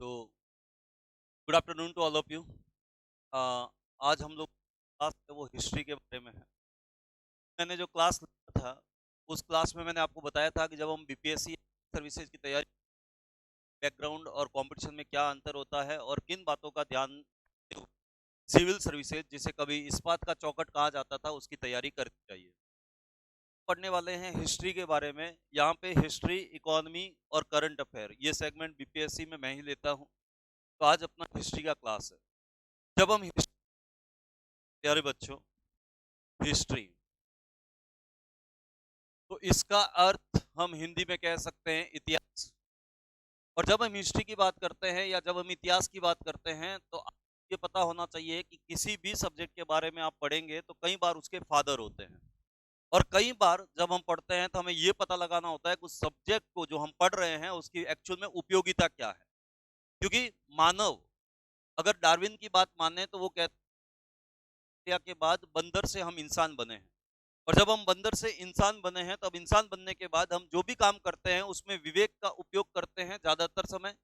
तो good afternoon to all of you. आज हम लोग क्लास है वो हिस्ट्री के बारे में है। मैंने जो क्लास लिया था उस क्लास में मैंने आपको बताया था कि जब हम बीपीएससी सर्विसेज की तैयारी, बैकग्राउंड और कंपटीशन में क्या अंतर होता है और किन बातों का ध्यान सिविल सर्विसेज जिसे कभी इस्पात का चौकट कहा जाता था उसकी तैयारी करनी चाहिए। पढ़ने वाले हैं हिस्ट्री के बारे में। यहाँ पे हिस्ट्री, इकोनॉमी और करंट अफेयर ये सेगमेंट बीपीएससी में मैं ही लेता हूँ। तो आज अपना हिस्ट्री का क्लास है। जब हम प्यारे बच्चों हिस्ट्री, तो इसका अर्थ हम हिंदी में कह सकते हैं इतिहास। और जब हम हिस्ट्री की बात करते हैं या जब हम इतिहास की बात करते हैं तो आपको ये पता होना चाहिए कि किसी भी सब्जेक्ट के बारे में आप पढ़ेंगे तो कई बार उसके फादर होते हैं। और कई बार जब हम पढ़ते हैं तो हमें ये पता लगाना होता है कि उस सब्जेक्ट को जो हम पढ़ रहे हैं उसकी एक्चुअल में उपयोगिता क्या है। क्योंकि मानव, अगर डार्विन की बात माने तो वो कहते हैं के बाद बंदर से हम इंसान बने हैं। और जब हम बंदर से इंसान बने हैं तब इंसान बनने के बाद हम जो भी काम करते हैं उसमें विवेक का उपयोग करते हैं ज्यादातर समय,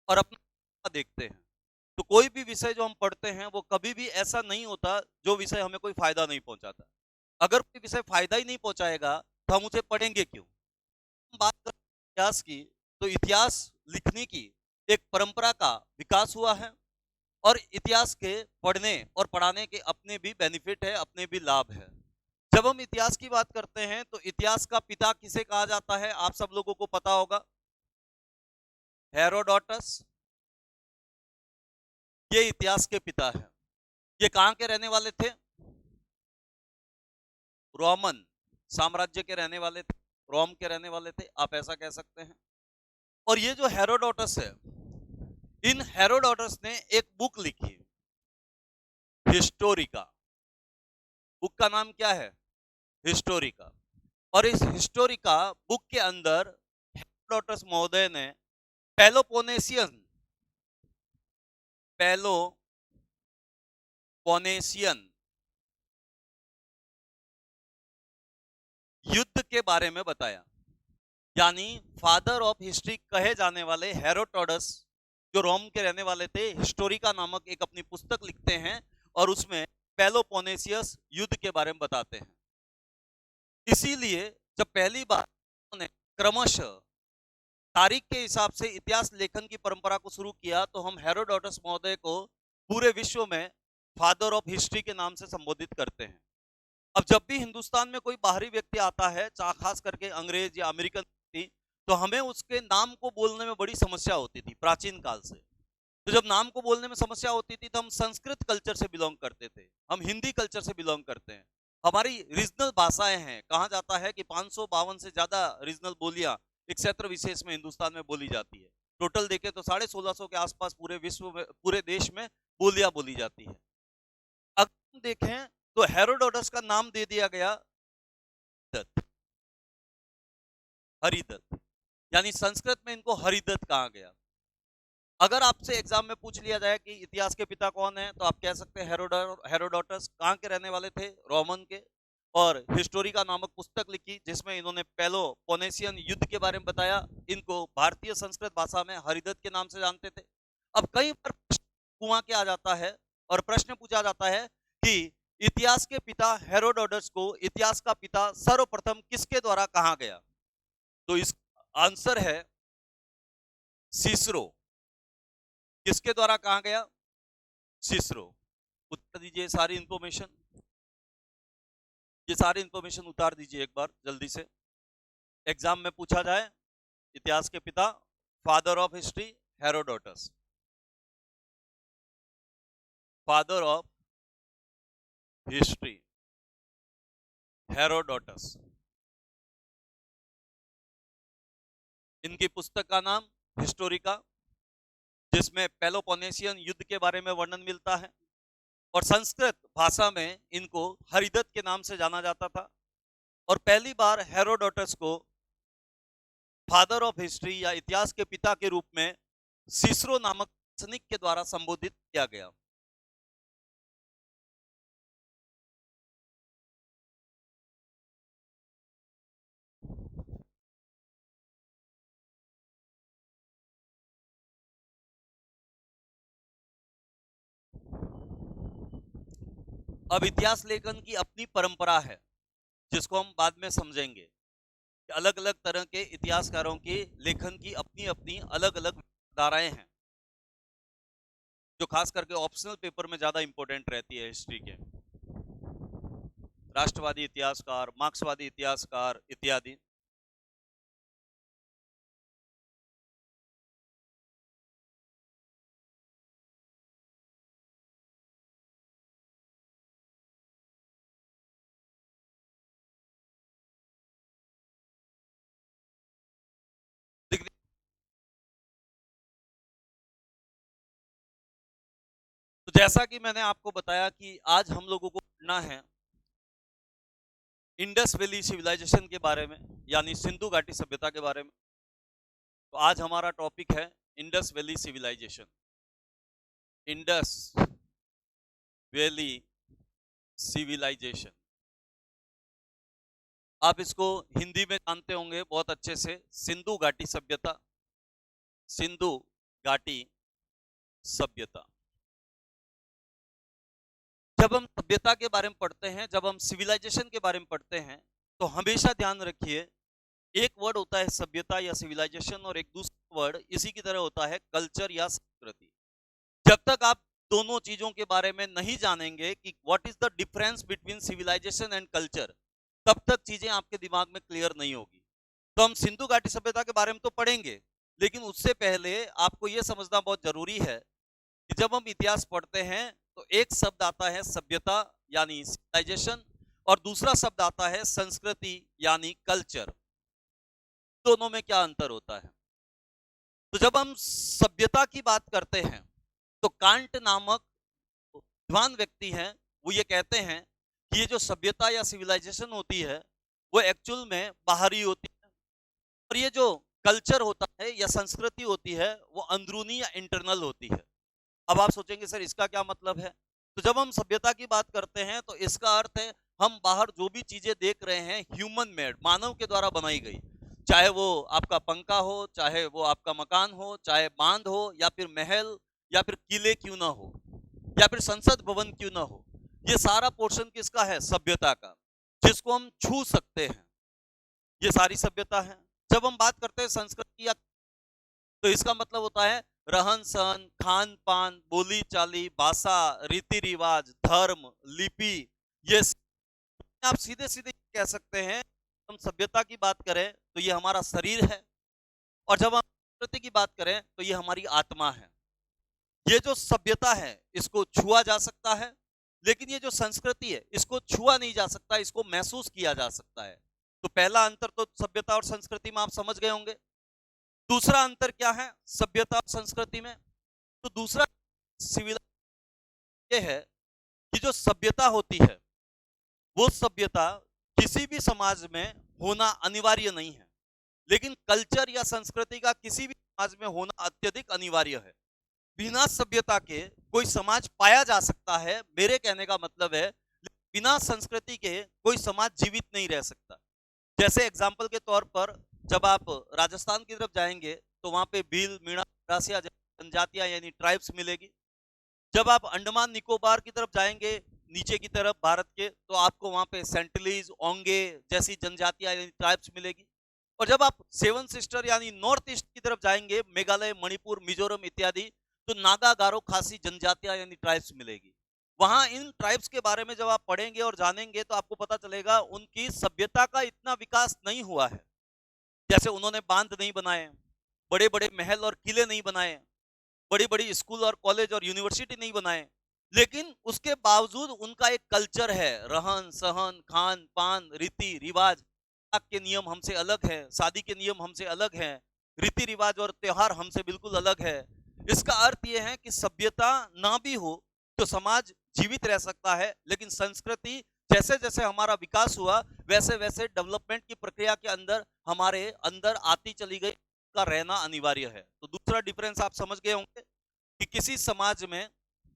और अपना देखते हैं। तो कोई भी विषय जो हम पढ़ते हैं वो कभी भी ऐसा नहीं होता जो विषय हमें कोई फायदा नहीं पहुंचाता। अगर कोई विषय फायदा ही नहीं पहुंचाएगा तो हम उसे पढ़ेंगे क्यों। हम बात करें इतिहास की, तो इतिहास लिखने की एक परंपरा का विकास हुआ है। और इतिहास के पढ़ने और पढ़ाने के अपने भी बेनिफिट है, अपने भी लाभ है। जब हम इतिहास की बात करते हैं तो इतिहास का पिता किसे कहा जाता है आप सब लोगों को पता होगा। हेरोडोटस, ये इतिहास के पिता है। ये कहां के रहने वाले थे? रोमन साम्राज्य के रहने वाले थे, रोम के रहने वाले थे, आप ऐसा कह सकते हैं। और ये जो हेरोडोटस है, इन हेरोडोटस ने एक बुक लिखी, हिस्टोरिका। बुक का नाम क्या है? हिस्टोरिका। और इस हिस्टोरिका बुक के अंदर हेरोडोटस महोदय ने पेलोपोनेशियन पेलोपोनेशियन युद्ध के बारे में बताया। यानी फादर ऑफ हिस्ट्री कहे जाने वाले हेरोडोटस जो रोम के रहने वाले थे, हिस्टोरिका नामक एक अपनी पुस्तक लिखते हैं और उसमें पेलोपोनेशियस युद्ध के बारे में बताते हैं। इसीलिए जब पहली बार उन्होंने क्रमशः तारीख के हिसाब से इतिहास लेखन की परंपरा को शुरू किया तो हम हेरोडोटस महोदय को पूरे विश्व में फादर ऑफ हिस्ट्री के नाम से संबोधित करते हैं। अब जब भी हिंदुस्तान में कोई बाहरी व्यक्ति आता है, चाहे खास करके अंग्रेज या अमेरिकन व्यक्ति, तो हमें उसके नाम को बोलने में बड़ी समस्या होती थी प्राचीन काल से। तो जब नाम को बोलने में समस्या होती थी तो हम संस्कृत कल्चर से बिलोंग करते थे, हम हिंदी कल्चर से बिलोंग करते हैं। हमारी रीजनल भाषाएं हैं, कहा जाता है कि 552 से ज्यादा रीजनल बोलियां एक क्षेत्र विशेष में हिंदुस्तान में बोली जाती है। टोटल देखें तो 1650 के आसपास पूरे विश्व में, पूरे देश में बोलियां बोली जाती है। अगर हम देखें तो हेरोडोटस का नाम दे दिया गया दत्त, हरिदत्त। यानी संस्कृत में इनको हरिदत्त कहा गया। अगर आपसे एग्जाम में पूछ लिया जाए कि इतिहास के पिता कौन है तो आप कह सकते हैं हेरोडोटस। कहाँ के रहने वाले थे? रोमन के। और हिस्टोरिका नामक पुस्तक लिखी जिसमें इन्होंने पेलोपोनेशियन युद्ध के बारे में बताया। इनको भारतीय संस्कृत भाषा में हरिदत्त के नाम से जानते थे। अब कई बार कुआं के आ जाता है और प्रश्न पूछा जाता है कि इतिहास के पिता हेरोडोटस को इतिहास का पिता सर्वप्रथम किसके द्वारा कहा गया? तो इस आंसर है सिसरो। किसके द्वारा कहा गया? सिसरो। उत्तर दीजिए सारी इंफॉर्मेशन, ये सारी इंफॉर्मेशन उतार दीजिए एक बार जल्दी से। एग्जाम में पूछा जाए इतिहास के पिता, father of history Herodotus, father of history Herodotus. इनकी पुस्तक का नाम हिस्टोरिका, जिसमें पेलोपोनेशियन युद्ध के बारे में वर्णन मिलता है। और संस्कृत भाषा में इनको हरिदत्त के नाम से जाना जाता था। और पहली बार हेरोडोटस को फादर ऑफ हिस्ट्री या इतिहास के पिता के रूप में सिसरो नामक दार्शनिक के द्वारा संबोधित किया गया। अब इतिहास लेखन की अपनी परंपरा है, जिसको हम बाद में समझेंगे। अलग अलग तरह के इतिहासकारों के लेखन की अपनी अपनी अलग अलग धाराएं हैं, जो खास करके ऑप्शनल पेपर में ज्यादा इंपॉर्टेंट रहती है हिस्ट्री के। राष्ट्रवादी इतिहासकार, मार्क्सवादी इतिहासकार इत्यादि। तो जैसा कि मैंने आपको बताया कि आज हम लोगों को पढ़ना है इंडस वैली सिविलाइजेशन के बारे में, यानी सिंधु घाटी सभ्यता के बारे में। तो आज हमारा टॉपिक है Indus valley civilisation. Indus valley civilisation, आप इसको हिंदी में जानते होंगे बहुत अच्छे से, सिंधु घाटी सभ्यता। सिंधु घाटी सभ्यता। जब हम सभ्यता के बारे में पढ़ते हैं, जब हम सिविलाइजेशन के बारे में पढ़ते हैं, तो हमेशा ध्यान रखिए एक वर्ड होता है सभ्यता या सिविलाइजेशन, और एक दूसरा वर्ड इसी की तरह होता है कल्चर या संस्कृति। जब तक आप दोनों चीजों के बारे में नहीं जानेंगे कि what is the difference between civilisation and culture, तब तक चीजें आपके दिमाग में क्लियर नहीं होगी। तो हम सिंधु घाटी सभ्यता के बारे में तो पढ़ेंगे, लेकिन उससे पहले आपको यह समझना बहुत जरूरी है कि जब हम इतिहास पढ़ते हैं तो एक शब्द आता है सभ्यता यानी सिविलाइजेशन, और दूसरा शब्द आता है संस्कृति यानी कल्चर। दोनों में क्या अंतर होता है? तो जब हम सभ्यता की बात करते हैं तो कांट नामक विद्वान व्यक्ति हैं, वो ये कहते हैं कि ये जो सभ्यता या सिविलाइजेशन होती है वो एक्चुअल में बाहरी होती है, और ये जो कल्चर होता है या संस्कृति होती है वो अंदरूनी या इंटरनल होती है। अब आप सोचेंगे सर इसका क्या मतलब है? तो जब हम सभ्यता की बात करते हैं तो इसका अर्थ है हम बाहर जो भी चीजें देख रहे हैं ह्यूमन मेड, मानव के द्वारा बनाई गई, चाहे वो आपका पंखा हो, चाहे वो आपका मकान हो, चाहे बांध हो, या फिर महल, या फिर किले क्यों ना हो, या फिर संसद भवन क्यों ना हो, ये सारा पोर्शन किसका है? सभ्यता का, जिसको हम छू सकते हैं। ये सारी सभ्यता है। जब हम बात करते हैं संस्कृति या, तो इसका मतलब होता है रहन सहन, खान पान, बोली चाली, भाषा, रीति रिवाज, धर्म, लिपि। ये आप सीधे सीधे कह सकते हैं हम सभ्यता की बात करें तो ये हमारा शरीर है, और जब हम संस्कृति की बात करें तो ये हमारी आत्मा है। ये जो सभ्यता है इसको छुआ जा सकता है, लेकिन ये जो संस्कृति है इसको छुआ नहीं जा सकता, इसको महसूस किया जा सकता है। तो पहला अंतर तो सभ्यता और संस्कृति में आप समझ गए होंगे। दूसरा अंतर क्या है सभ्यता और संस्कृति में? तो दूसरा सिविल ये है कि जो सभ्यता होती है वो सभ्यता किसी भी समाज में होना अनिवार्य नहीं है, लेकिन कल्चर या संस्कृति का किसी भी समाज में होना अत्यधिक अनिवार्य है। बिना सभ्यता के कोई समाज पाया जा सकता है, मेरे कहने का मतलब है बिना संस्कृति के कोई समाज जीवित नहीं रह सकता। जैसे एग्जाम्पल के तौर पर जब आप राजस्थान की तरफ जाएंगे तो वहां पे भील, मीणा, रासिया जनजातियां यानी ट्राइब्स मिलेगी। जब आप अंडमान निकोबार की तरफ जाएंगे नीचे की तरफ भारत के, तो आपको वहां पे सेंटलीज, ओंगे जैसी जनजातियां यानी ट्राइब्स मिलेगी। और जब आप सेवन सिस्टर यानी नॉर्थ ईस्ट की तरफ जाएंगे, मेघालय, मणिपुर, मिजोरम इत्यादि, तो नागा, गारो, खासी जनजातियां यानी ट्राइब्स मिलेगी। वहां इन ट्राइब्स के बारे में जब आप पढ़ेंगे और जानेंगे तो आपको पता चलेगा उनकी सभ्यता का इतना विकास नहीं हुआ है। जैसे उन्होंने बांध नहीं बनाए, बड़े बड़े महल और किले नहीं बनाए, बड़ी बड़ी स्कूल और कॉलेज और यूनिवर्सिटी नहीं बनाए, लेकिन उसके बावजूद उनका एक कल्चर है, रहन सहन, खान पान, रीति रिवाज के नियम हमसे अलग है, शादी के नियम हमसे अलग है, रीति रिवाज और त्योहार हमसे बिल्कुल अलग है। इसका अर्थ यह है कि सभ्यता ना भी हो तो समाज जीवित रह सकता है, लेकिन संस्कृति जैसे जैसे हमारा विकास हुआ वैसे वैसे डेवलपमेंट की प्रक्रिया के अंदर हमारे अंदर आती चली गई, का रहना अनिवार्य है। तो दूसरा डिफरेंस आप समझ गए होंगे कि किसी समाज में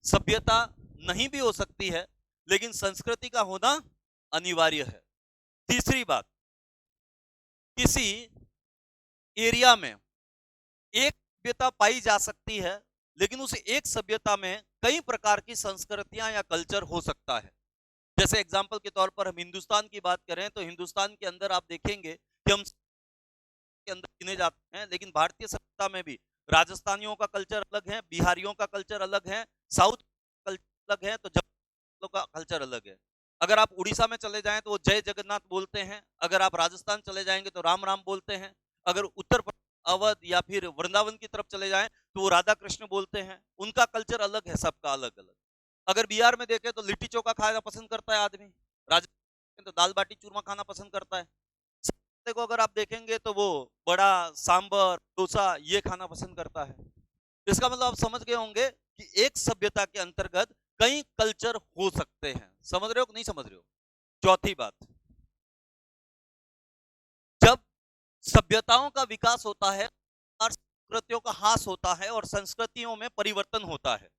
सभ्यता नहीं भी हो सकती है, लेकिन संस्कृति का होना अनिवार्य है। तीसरी बात, किसी एरिया में एक सभ्यता पाई जा सकती है, लेकिन उस एक सभ्यता में कई प्रकार की संस्कृतियां या कल्चर हो सकता है। जैसे एग्जाम्पल के तौर पर हम हिंदुस्तान की बात करें तो हिंदुस्तान के अंदर आप देखेंगे कि हम के अंदर गिने जाते हैं, लेकिन भारतीय सभ्यता में भी राजस्थानियों का कल्चर अलग है, बिहारियों का कल्चर अलग है, साउथ कल्चर अलग है, तो जब का कल्चर अलग है। अगर आप उड़ीसा में चले जाएं तो वो जय जगन्नाथ बोलते हैं, अगर आप राजस्थान चले जाएंगे तो राम राम बोलते हैं, अगर उत्तर अवध या फिर वृंदावन की तरफ चले जाएं तो वो राधा कृष्ण बोलते हैं। उनका कल्चर अलग है, सबका अलग अलग। अगर बिहार में देखें तो लिट्टी चोखा खाना पसंद करता है आदमी, राजस्थान तो दाल बाटी चूरमा खाना पसंद करता है, को अगर आप देखेंगे तो वो बड़ा सांबर डोसा ये खाना पसंद करता है। इसका मतलब आप समझ गए होंगे कि एक सभ्यता के अंतर्गत कई कल्चर हो सकते हैं। समझ रहे हो कि नहीं समझ रहे हो? चौथी बात, जब सभ्यताओं का विकास होता है और संस्कृतियों का ह्रास होता है और संस्कृतियों में परिवर्तन होता है।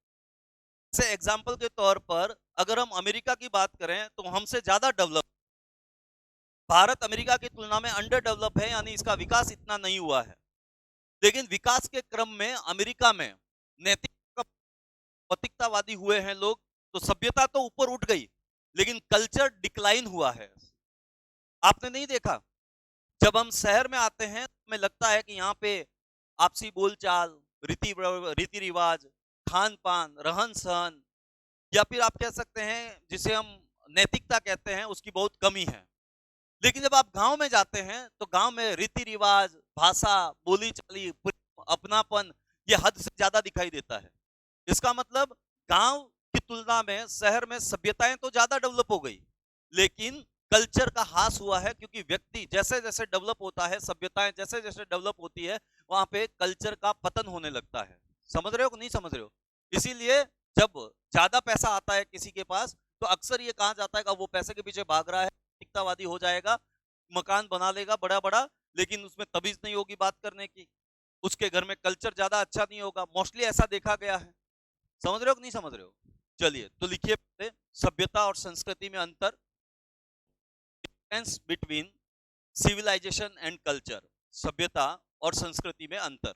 जैसे एग्जाम्पल के तौर पर अगर हम अमेरिका की बात करें तो हमसे ज्यादा डेवलप, भारत अमेरिका की तुलना में अंडर डेवलप है, यानी इसका विकास इतना नहीं हुआ है। लेकिन विकास के क्रम में अमेरिका में नैतिक भौतिकतावादी हुए हैं लोग, तो सभ्यता तो ऊपर उठ गई लेकिन कल्चर डिक्लाइन हुआ है। आपने नहीं देखा, जब हम शहर में आते हैं तो हमें लगता है कि यहाँ पे आपसी बोलचाल, रीति रिवाज, खान पान, रहन सहन, या फिर आप कह सकते हैं जिसे हम नैतिकता कहते हैं, उसकी बहुत कमी है। लेकिन जब आप गांव में जाते हैं तो गांव में रीति रिवाज, भाषा, बोली चाली, अपनापन ये हद से ज्यादा दिखाई देता है। इसका मतलब गांव की तुलना में शहर में सभ्यताएं तो ज्यादा डेवलप हो गई, लेकिन कल्चर का ह्रास हुआ है, क्योंकि व्यक्ति जैसे जैसे डेवलप होता है, सभ्यताएं जैसे जैसे डेवलप होती है, वहां पे कल्चर का पतन होने लगता है। समझ रहे हो कि नहीं समझ रहे हो? इसीलिए जब ज्यादा पैसा आता है किसी के पास तो अक्सर ये कहा जाता है कि वो पैसे के पीछे भाग रहा है, टिकतावादी हो जाएगा, मकान बना लेगा बड़ा बड़ा, लेकिन उसमें तमीज नहीं होगी बात करने की, उसके घर में कल्चर ज्यादा अच्छा नहीं होगा। मोस्टली ऐसा देखा गया है। समझ रहे हो कि नहीं समझ रहे हो? चलिए तो लिखिए, सभ्यता और संस्कृति में अंतर, difference between civilisation and culture, सभ्यता और संस्कृति में अंतर।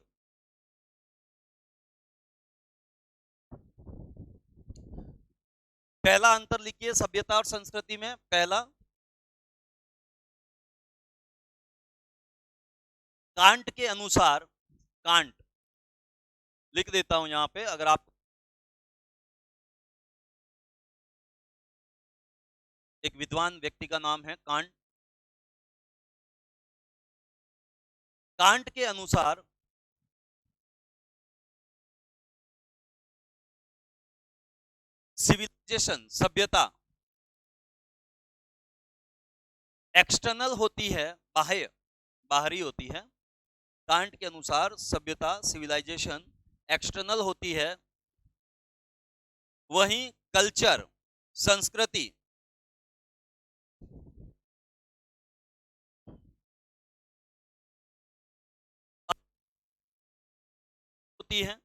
पहला अंतर लिखिए सभ्यता और संस्कृति में। पहला, कांट के अनुसार, कांट लिख देता हूं यहां पे, अगर आप, एक विद्वान व्यक्ति का नाम है कांट। कांट के अनुसार सिविलाइजेशन, सभ्यता एक्सटर्नल होती है, बाह्य, बाहरी होती है। कांट के अनुसार सभ्यता, सिविलाइजेशन एक्सटर्नल होती है, वहीं कल्चर, संस्कृति होती है।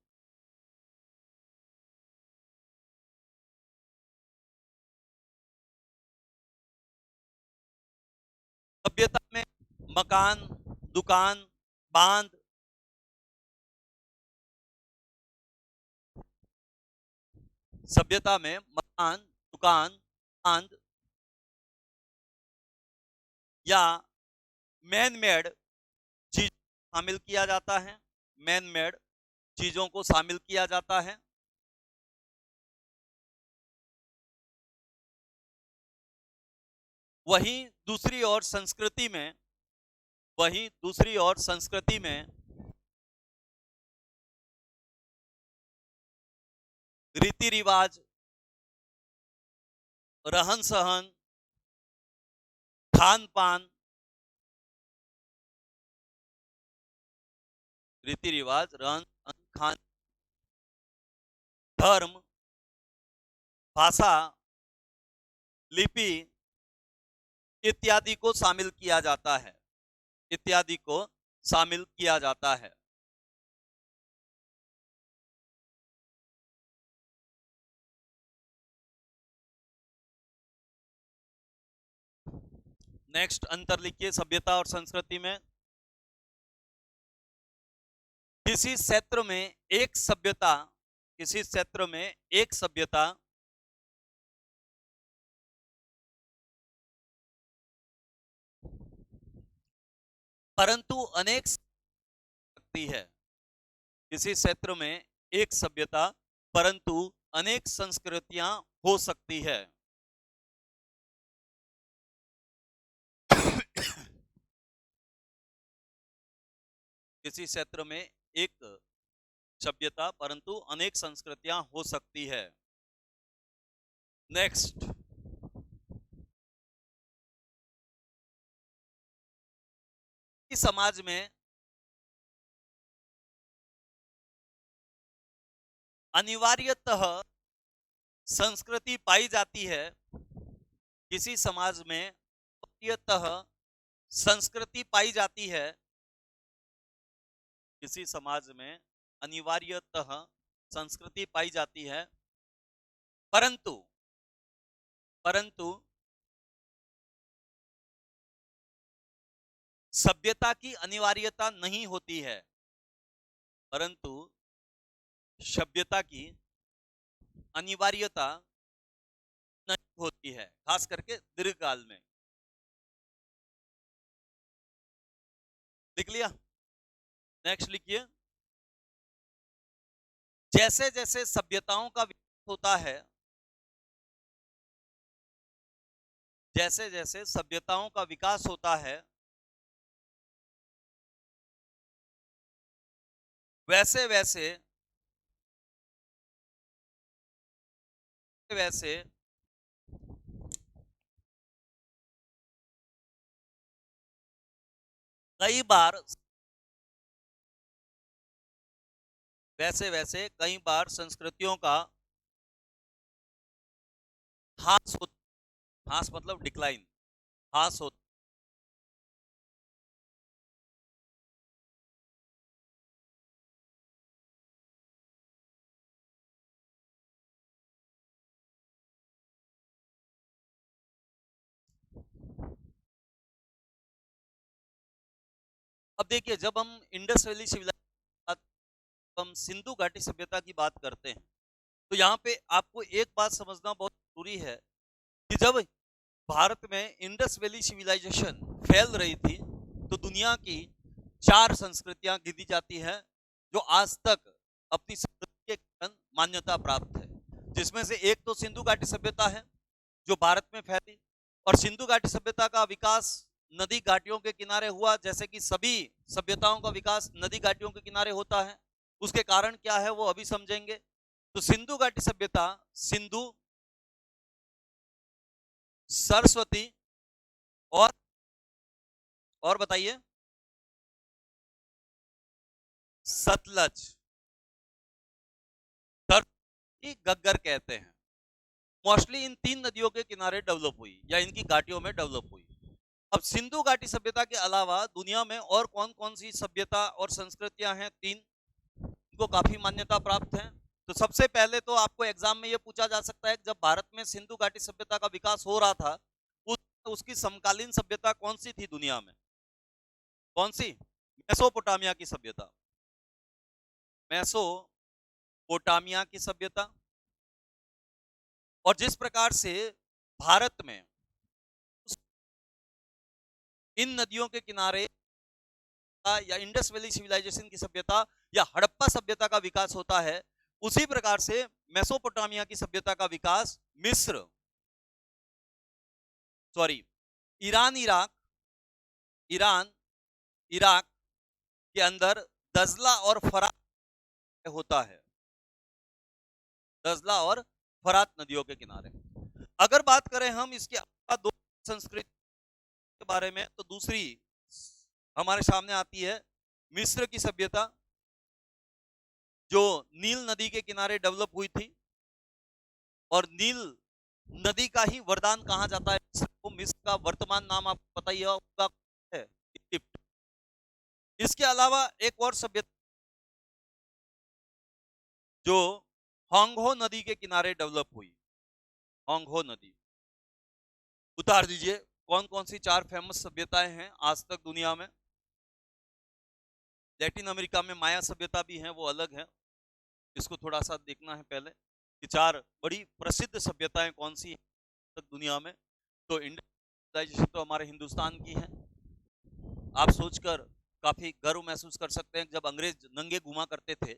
सभ्यता में मकान, दुकान, बांध, सभ्यता में मकान, दुकान, बांध या मैन मेड चीज शामिल किया जाता है, मैन मेड चीजों को शामिल किया जाता है। वहीं दूसरी ओर संस्कृति में, वहीं दूसरी ओर संस्कृति में रीति रिवाज, रहन सहन, खान पान, रीति रिवाज, रहन सहन, खान, धर्म, भाषा, लिपि इत्यादि को शामिल किया जाता है, इत्यादि को शामिल किया जाता है। नेक्स्ट अंतर लिखिए सभ्यता और संस्कृति में। किसी क्षेत्र में एक सभ्यता, किसी क्षेत्र में एक सभ्यता परंतु अनेक सकती है। किसी क्षेत्र में एक सभ्यता परंतु अनेक संस्कृतियां हो सकती है। किसी क्षेत्र में एक सभ्यता परंतु अनेक संस्कृतियां हो सकती है। नेक्स्ट, समाज में अनिवार्यतः संस्कृति पाई जाती है। किसी समाज में अनिवार्यतः संस्कृति पाई जाती है। किसी समाज में अनिवार्यतः संस्कृति पाई जाती है, परंतु परंतु सभ्यता की अनिवार्यता नहीं होती है। परंतु सभ्यता की अनिवार्यता नहीं होती है, खास करके दीर्घकाल में। लिख लिया? नेक्स्ट लिखिए। जैसे जैसे सभ्यताओं का विकास होता है, जैसे जैसे सभ्यताओं का विकास होता है, वैसे वैसे वैसे कई बार संस्कृतियों का ह्रास होता, ह्रास मतलब डिक्लाइन, ह्रास होता। अब देखिए, जब हम इंडस वैली सिविलाइजेशन, हम सिंधु घाटी सभ्यता की बात करते हैं, तो यहाँ पे आपको एक बात समझना बहुत जरूरी है कि जब भारत में इंडस वैली सिविलाइजेशन फैल रही थी, तो दुनिया की 4 संस्कृतियां गिनी जाती हैं जो आज तक अपनी संस्कृति के कारण मान्यता प्राप्त है। जिसमें से एक तो सिंधु घाटी सभ्यता है जो भारत में फैली, और सिंधु घाटी सभ्यता का विकास नदी घाटियों के किनारे हुआ, जैसे कि सभी सभ्यताओं का विकास नदी घाटियों के किनारे होता है। उसके कारण क्या है वो अभी समझेंगे। तो सिंधु घाटी सभ्यता सिंधु, सरस्वती और बताइए सतलज, गग्गर कहते हैं, मोस्टली इन 3 नदियों के किनारे डेवलप हुई या इनकी घाटियों में डेवलप हुई। अब सिंधु घाटी सभ्यता के अलावा दुनिया में और कौन कौन सी सभ्यता और संस्कृतियां हैं? 3, इनको काफी मान्यता प्राप्त है। तो सबसे पहले तो आपको एग्जाम में यह पूछा जा सकता है कि जब भारत में सिंधु घाटी सभ्यता का विकास हो रहा था, उसकी समकालीन सभ्यता कौन सी थी दुनिया में? कौन सी? मेसोपोटामिया की सभ्यता, मेसोपोटामिया की सभ्यता। और जिस प्रकार से भारत में इन नदियों के किनारे या इंडस वैली सिविलाइजेशन की सभ्यता या हड़प्पा सभ्यता का विकास होता है, उसी प्रकार से मेसोपोटामिया की सभ्यता का विकास ईरान इराक के अंदर दजला और फरात होता है, दजला और फरात नदियों के किनारे। अगर बात करें हम इसके अलावा 2 संस्कृति के बारे में, तो दूसरी हमारे सामने आती है मिस्र की सभ्यता, जो नील नदी के किनारे डेवलप हुई थी। और नील नदी का ही वरदान कहा जाता है मिस्र को। मिस्र का वर्तमान नाम आपको पता ही होगा है इजिप्ट। इसके अलावा एक और सभ्यता जो होंगहो नदी के किनारे डेवलप हुई, होंगहो नदी। उतार दीजिए कौन कौन सी 4 फेमस सभ्यताएं हैं आज तक दुनिया में। लैटिन अमेरिका में माया सभ्यता भी है, वो अलग है, इसको थोड़ा सा देखना है पहले कि 4 बड़ी प्रसिद्ध सभ्यताएं कौन सी तक दुनिया में। तो इंडस सिविलाइजेशन तो हमारे हिंदुस्तान की है। आप सोचकर काफी गर्व महसूस कर सकते हैं। जब अंग्रेज नंगे घुमा करते थे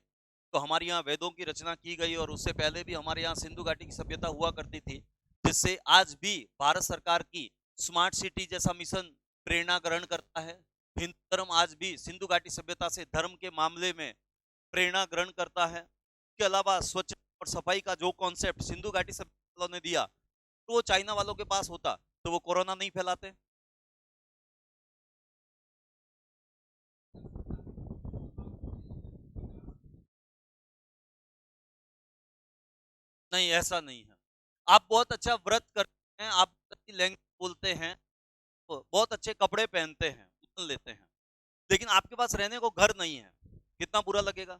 तो हमारे यहाँ वेदों की रचना की गई, और उससे पहले भी हमारे यहाँ सिंधु घाटी की सभ्यता हुआ करती थी, जिससे आज भी भारत सरकार की स्मार्ट सिटी जैसा मिशन प्रेरणा ग्रहण करता है। हिंदू धर्म आज भी सिंधु घाटी सभ्यता से धर्म के मामले में प्रेरणा ग्रहण करता है। इसके अलावा स्वच्छ और सफाई का जो कॉन्सेप्ट सिंधु घाटी सभ्यता वालों ने दिया, तो वो चाइना वालों के पास होता तो वो कोरोना नहीं फैलाते। नहीं, ऐसा नहीं है। आप बहुत अच्छा व्रत करते हैं, आप अच्छी लैंग्वेज बोलते हैं, बहुत अच्छे कपड़े पहनते हैं, मान लेते हैं, लेकिन आपके पास रहने को घर नहीं है, कितना बुरा लगेगा।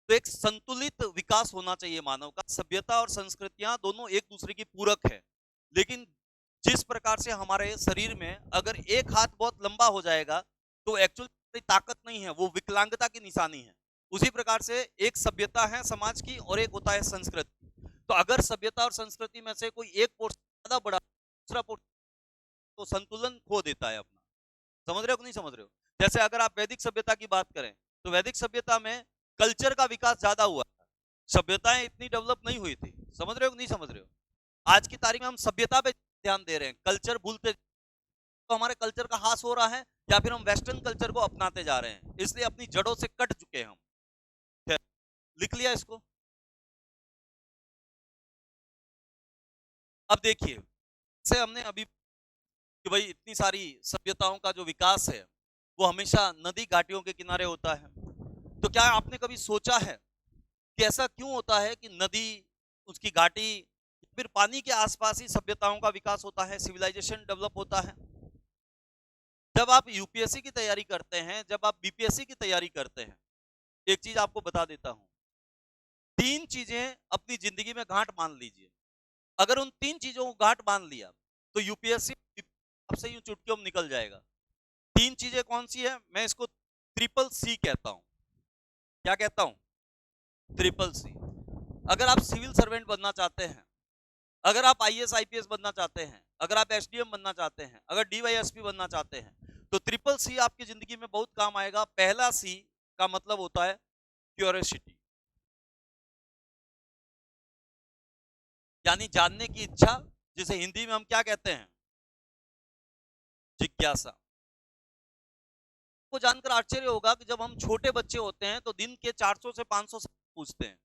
तो एक संतुलित विकास होना चाहिए मानव का। सभ्यता और संस्कृतियां दोनों एक दूसरे की पूरक है, लेकिन जिस प्रकार से हमारे शरीर में अगर एक हाथ बहुत लंबा हो जाएगा तो एक्चुअली ताकत नहीं है, वो विकलांगता की निशानी है। उसी प्रकार से एक सभ्यता है समाज की और एक होता है संस्कृति। तो अगर सभ्यता और संस्कृति में से कोई एक पोर्शन ज्यादा बड़ा, दूसरा पोर्शन, तो संतुलन खो देता है अपना। समझ रहे हो कि नहीं समझ रहे हो? जैसे अगर आप वैदिक सभ्यता की बात करें तो वैदिक सभ्यता में कल्चर का विकास ज्यादा हुआ, सभ्यताएं इतनी डेवलप नहीं हुई थी। समझ रहे हो कि नहीं समझ रहे हो? आज की तारीख में हम सभ्यता पे ध्यान दे रहे हैं, कल्चर भूलते, तो हमारे कल्चर का हास हो रहा है, या फिर हम वेस्टर्न कल्चर को अपनाते जा रहे हैं, इसलिए अपनी जड़ों से कट चुके हैं हम। लिख लिया इसको। अब देखिए, से हमने अभी कि भाई इतनी सारी सभ्यताओं का जो विकास है वो हमेशा नदी घाटियों के किनारे होता है। तो क्या आपने कभी सोचा है कि ऐसा क्यों होता है कि नदी, उसकी घाटी, फिर पानी के आसपास ही सभ्यताओं का विकास होता है, सिविलाइजेशन डेवलप होता है? जब आप यूपीएससी की तैयारी करते हैं, जब आप बीपीएससी की तैयारी करते हैं, एक चीज आपको बता देता हूं, तीन चीजें अपनी जिंदगी में गांठ मान लीजिए। अगर उन तीन चीजों को गांठ मान लिया तो यूपीएससी आपसे यूं चुटकियों में निकल जाएगा। तीन चीजें कौन सी है? मैं इसको ट्रिपल सी कहता हूं। क्या कहता हूं? Triple C. अगर आप सिविल सर्वेंट बनना चाहते हैं, अगर आप आईएएस आईपीएस बनना चाहते हैं, अगर आप एसडीएम बनना चाहते हैं, अगर डीवाईएसपी बनना चाहते हैं, तो ट्रिपल सी आपकी जिंदगी में बहुत काम आएगा। पहला सी का मतलब होता है क्यूरियोसिटी, यानी जानने की इच्छा, जिसे हिंदी में हम क्या कहते हैं? जिज्ञासा। को जानकर आश्चर्य होगा कि जब हम छोटे बच्चे होते हैं तो दिन के 400 से 500 सवाल पूछते हैं,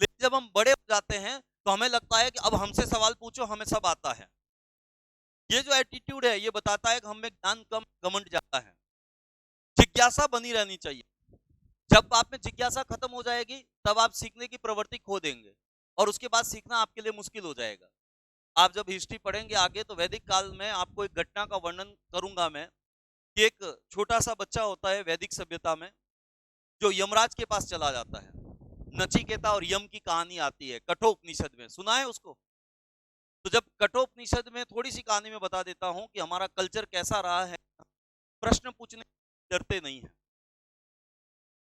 लेकिन जब हम बड़े हो जाते हैं तो हमें लगता है कि अब हमसे सवाल पूछो, हमें सब आता है। ये जो एटीट्यूड है ये बताता है कि हमें ज्ञान कम, घमंड ज्यादा है। जिज्ञासा बनी रहनी चाहिए। जब आप में जिज्ञासा खत्म हो जाएगी तब आप सीखने की प्रवृत्ति खो देंगे, और उसके बाद सीखना आपके लिए मुश्किल हो जाएगा। आप जब हिस्ट्री पढ़ेंगे आगे तो वैदिक काल में आपको एक घटना का वर्णन करूंगा मैं, कि एक छोटा सा बच्चा होता है वैदिक सभ्यता में जो यमराज के पास चला जाता है। नचिकेता और यम की कहानी आती है कठोपनिषद में, सुना है उसको? तो जब कठोपनिषद में थोड़ी सी कहानी में बता देता हूं कि हमारा कल्चर कैसा रहा है, प्रश्न पूछने डरते नहीं है।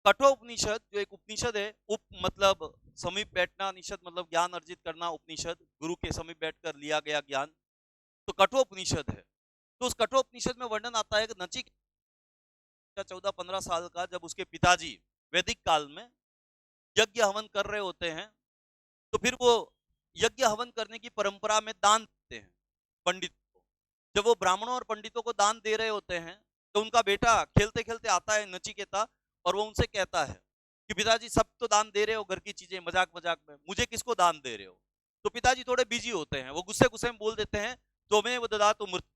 कठोपनिषद जो एक उपनिषद है, उप मतलब समीप बैठना, निषद मतलब ज्ञान अर्जित करना, उपनिषद गुरु के समीप बैठकर लिया गया ज्ञान, तो कठोपनिषद है। तो उस कठोपनिषद में वर्णन आता है कि नचिकेता 14-15 साल का, जब उसके पिताजी वैदिक काल में यज्ञ हवन कर रहे होते हैं, तो फिर वो यज्ञ हवन करने की परंपरा में दान देते हैं पंडित को। जब वो ब्राह्मणों और पंडितों को दान दे रहे होते हैं तो उनका बेटा खेलते खेलते आता है नचिकेता, और वो उनसे कहता है कि पिताजी सब तो दान दे रहे हो घर की चीजें, मजाक मजाक में मुझे किसको दान दे रहे हो? तो पिताजी थोड़े बिजी होते हैं, वो गुस्से गुस्से में बोल देते हैं, तुम्हें वो ददातु मृत्यु,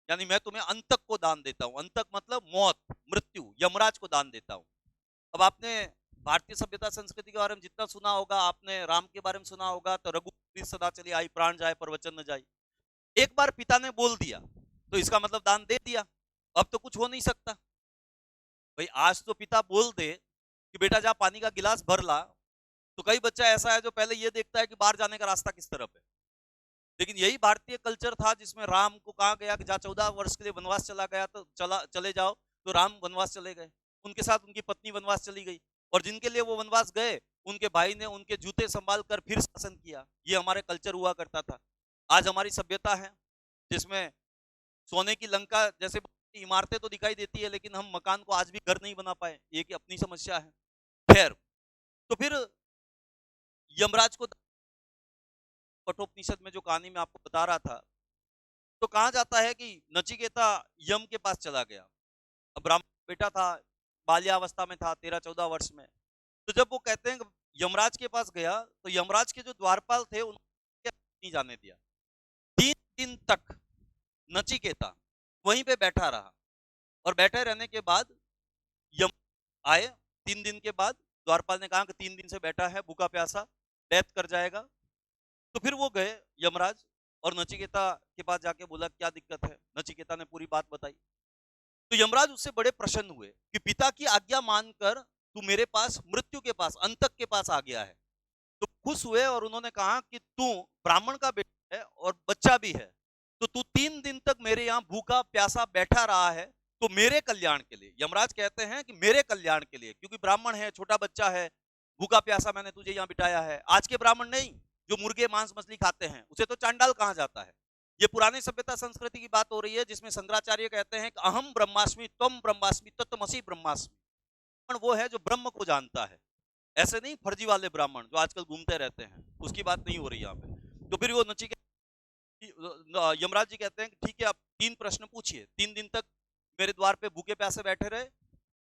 यानी मैं तुम्हें अंतक को दान देता हूँ। अंतक मतलब मौत, मृत्यु, यमराज को दान देता हूँ। अब आपने भारतीय सभ्यता संस्कृति के बारे में जितना सुना होगा, आपने राम के बारे में सुना होगा, तो रघुपति सदा चली आई, प्राण जाए पर वचन न जाए। एक बार पिता ने बोल दिया तो इसका मतलब दान दे दिया, अब तो कुछ हो नहीं सकता। भाई आज तो पिता बोल दे कि बेटा जा पानी का गिलास भर ला, तो कई बच्चा ऐसा है जो पहले ये देखता है कि बाहर जाने का रास्ता किस तरफ है। लेकिन यही भारतीय कल्चर था जिसमें राम को कहा गया कि जा 14 वर्ष के लिए वनवास चला गया, तो चले जाओ, तो राम वनवास चले गए, उनके साथ उनकी पत्नी वनवास चली गई, और जिनके लिए वो वनवास गए उनके भाई ने उनके जूते संभाल कर फिर शासन किया। ये हमारे कल्चर हुआ करता था। आज हमारी सभ्यता है जिसमें सोने की लंका जैसे इमारतें तो दिखाई देती है लेकिन हम मकान को आज भी घर नहीं बना पाए, ये की अपनी समस्या है। खैर, तो फिर यमराज को कठोपनिषद में जो कहानी मैं आपको बता रहा था, तो कहा जाता है कि नचिकेता यम के पास चला गया। अब ब्राह्मण बेटा था, बाल्यावस्था में था, 13-14 वर्ष में। तो जब वो कहते हैं यमराज के पास गया, तो यमराज के जो द्वारपाल थे उन्होंने नहीं जाने दिया। 3 दिन तक नचिकेता वहीं पे बैठा रहा, और बैठे रहने के बाद यम आए। 3 दिन के बाद द्वारपाल ने कहा कि 3 दिन से बैठा है, भूखा प्यासा, डेथ कर जाएगा। तो फिर वो गए यमराज, और नचिकेता के पास जाके बोला क्या दिक्कत है। नचिकेता ने पूरी बात बताई। तो यमराज उससे बड़े प्रसन्न हुए कि पिता की आज्ञा मानकर तू मेरे पास, मृत्यु के पास, अंतक के पास आ गया है। तो खुश हुए और उन्होंने कहा कि तू ब्राह्मण का बेटा है और बच्चा भी है, तो तू 3 दिन तक मेरे यहाँ भूखा प्यासा बैठा रहा है, तो मेरे कल्याण के लिए। यमराज कहते हैं कि मेरे कल्याण के लिए, क्योंकि ब्राह्मण है, छोटा बच्चा है, भूखा प्यासा मैंने तुझे यहाँ बिठाया है। आज के ब्राह्मण नहीं, जो मुर्गे मांस मछली खाते हैं, उसे तो चांडाल कहा जाता है। ये पुरानी सभ्यता संस्कृति की बात हो रही है, जिसमें शंकराचार्य कहते हैं कि अहम ब्रह्मास्मि त्वम ब्रह्मास्मि तत्त्वमसि ब्रह्मास्मि। वो है जो ब्रह्म को जानता है, ऐसे नहीं फर्जी वाले ब्राह्मण जो आजकल घूमते रहते हैं, उसकी बात नहीं हो रही यहाँ पे। तो फिर वो नचिकेता, यमराज जी कहते हैं कि ठीक है, आप 3 प्रश्न पूछिए। 3 दिन तक मेरे द्वार पे भूखे प्यासे बैठे रहे,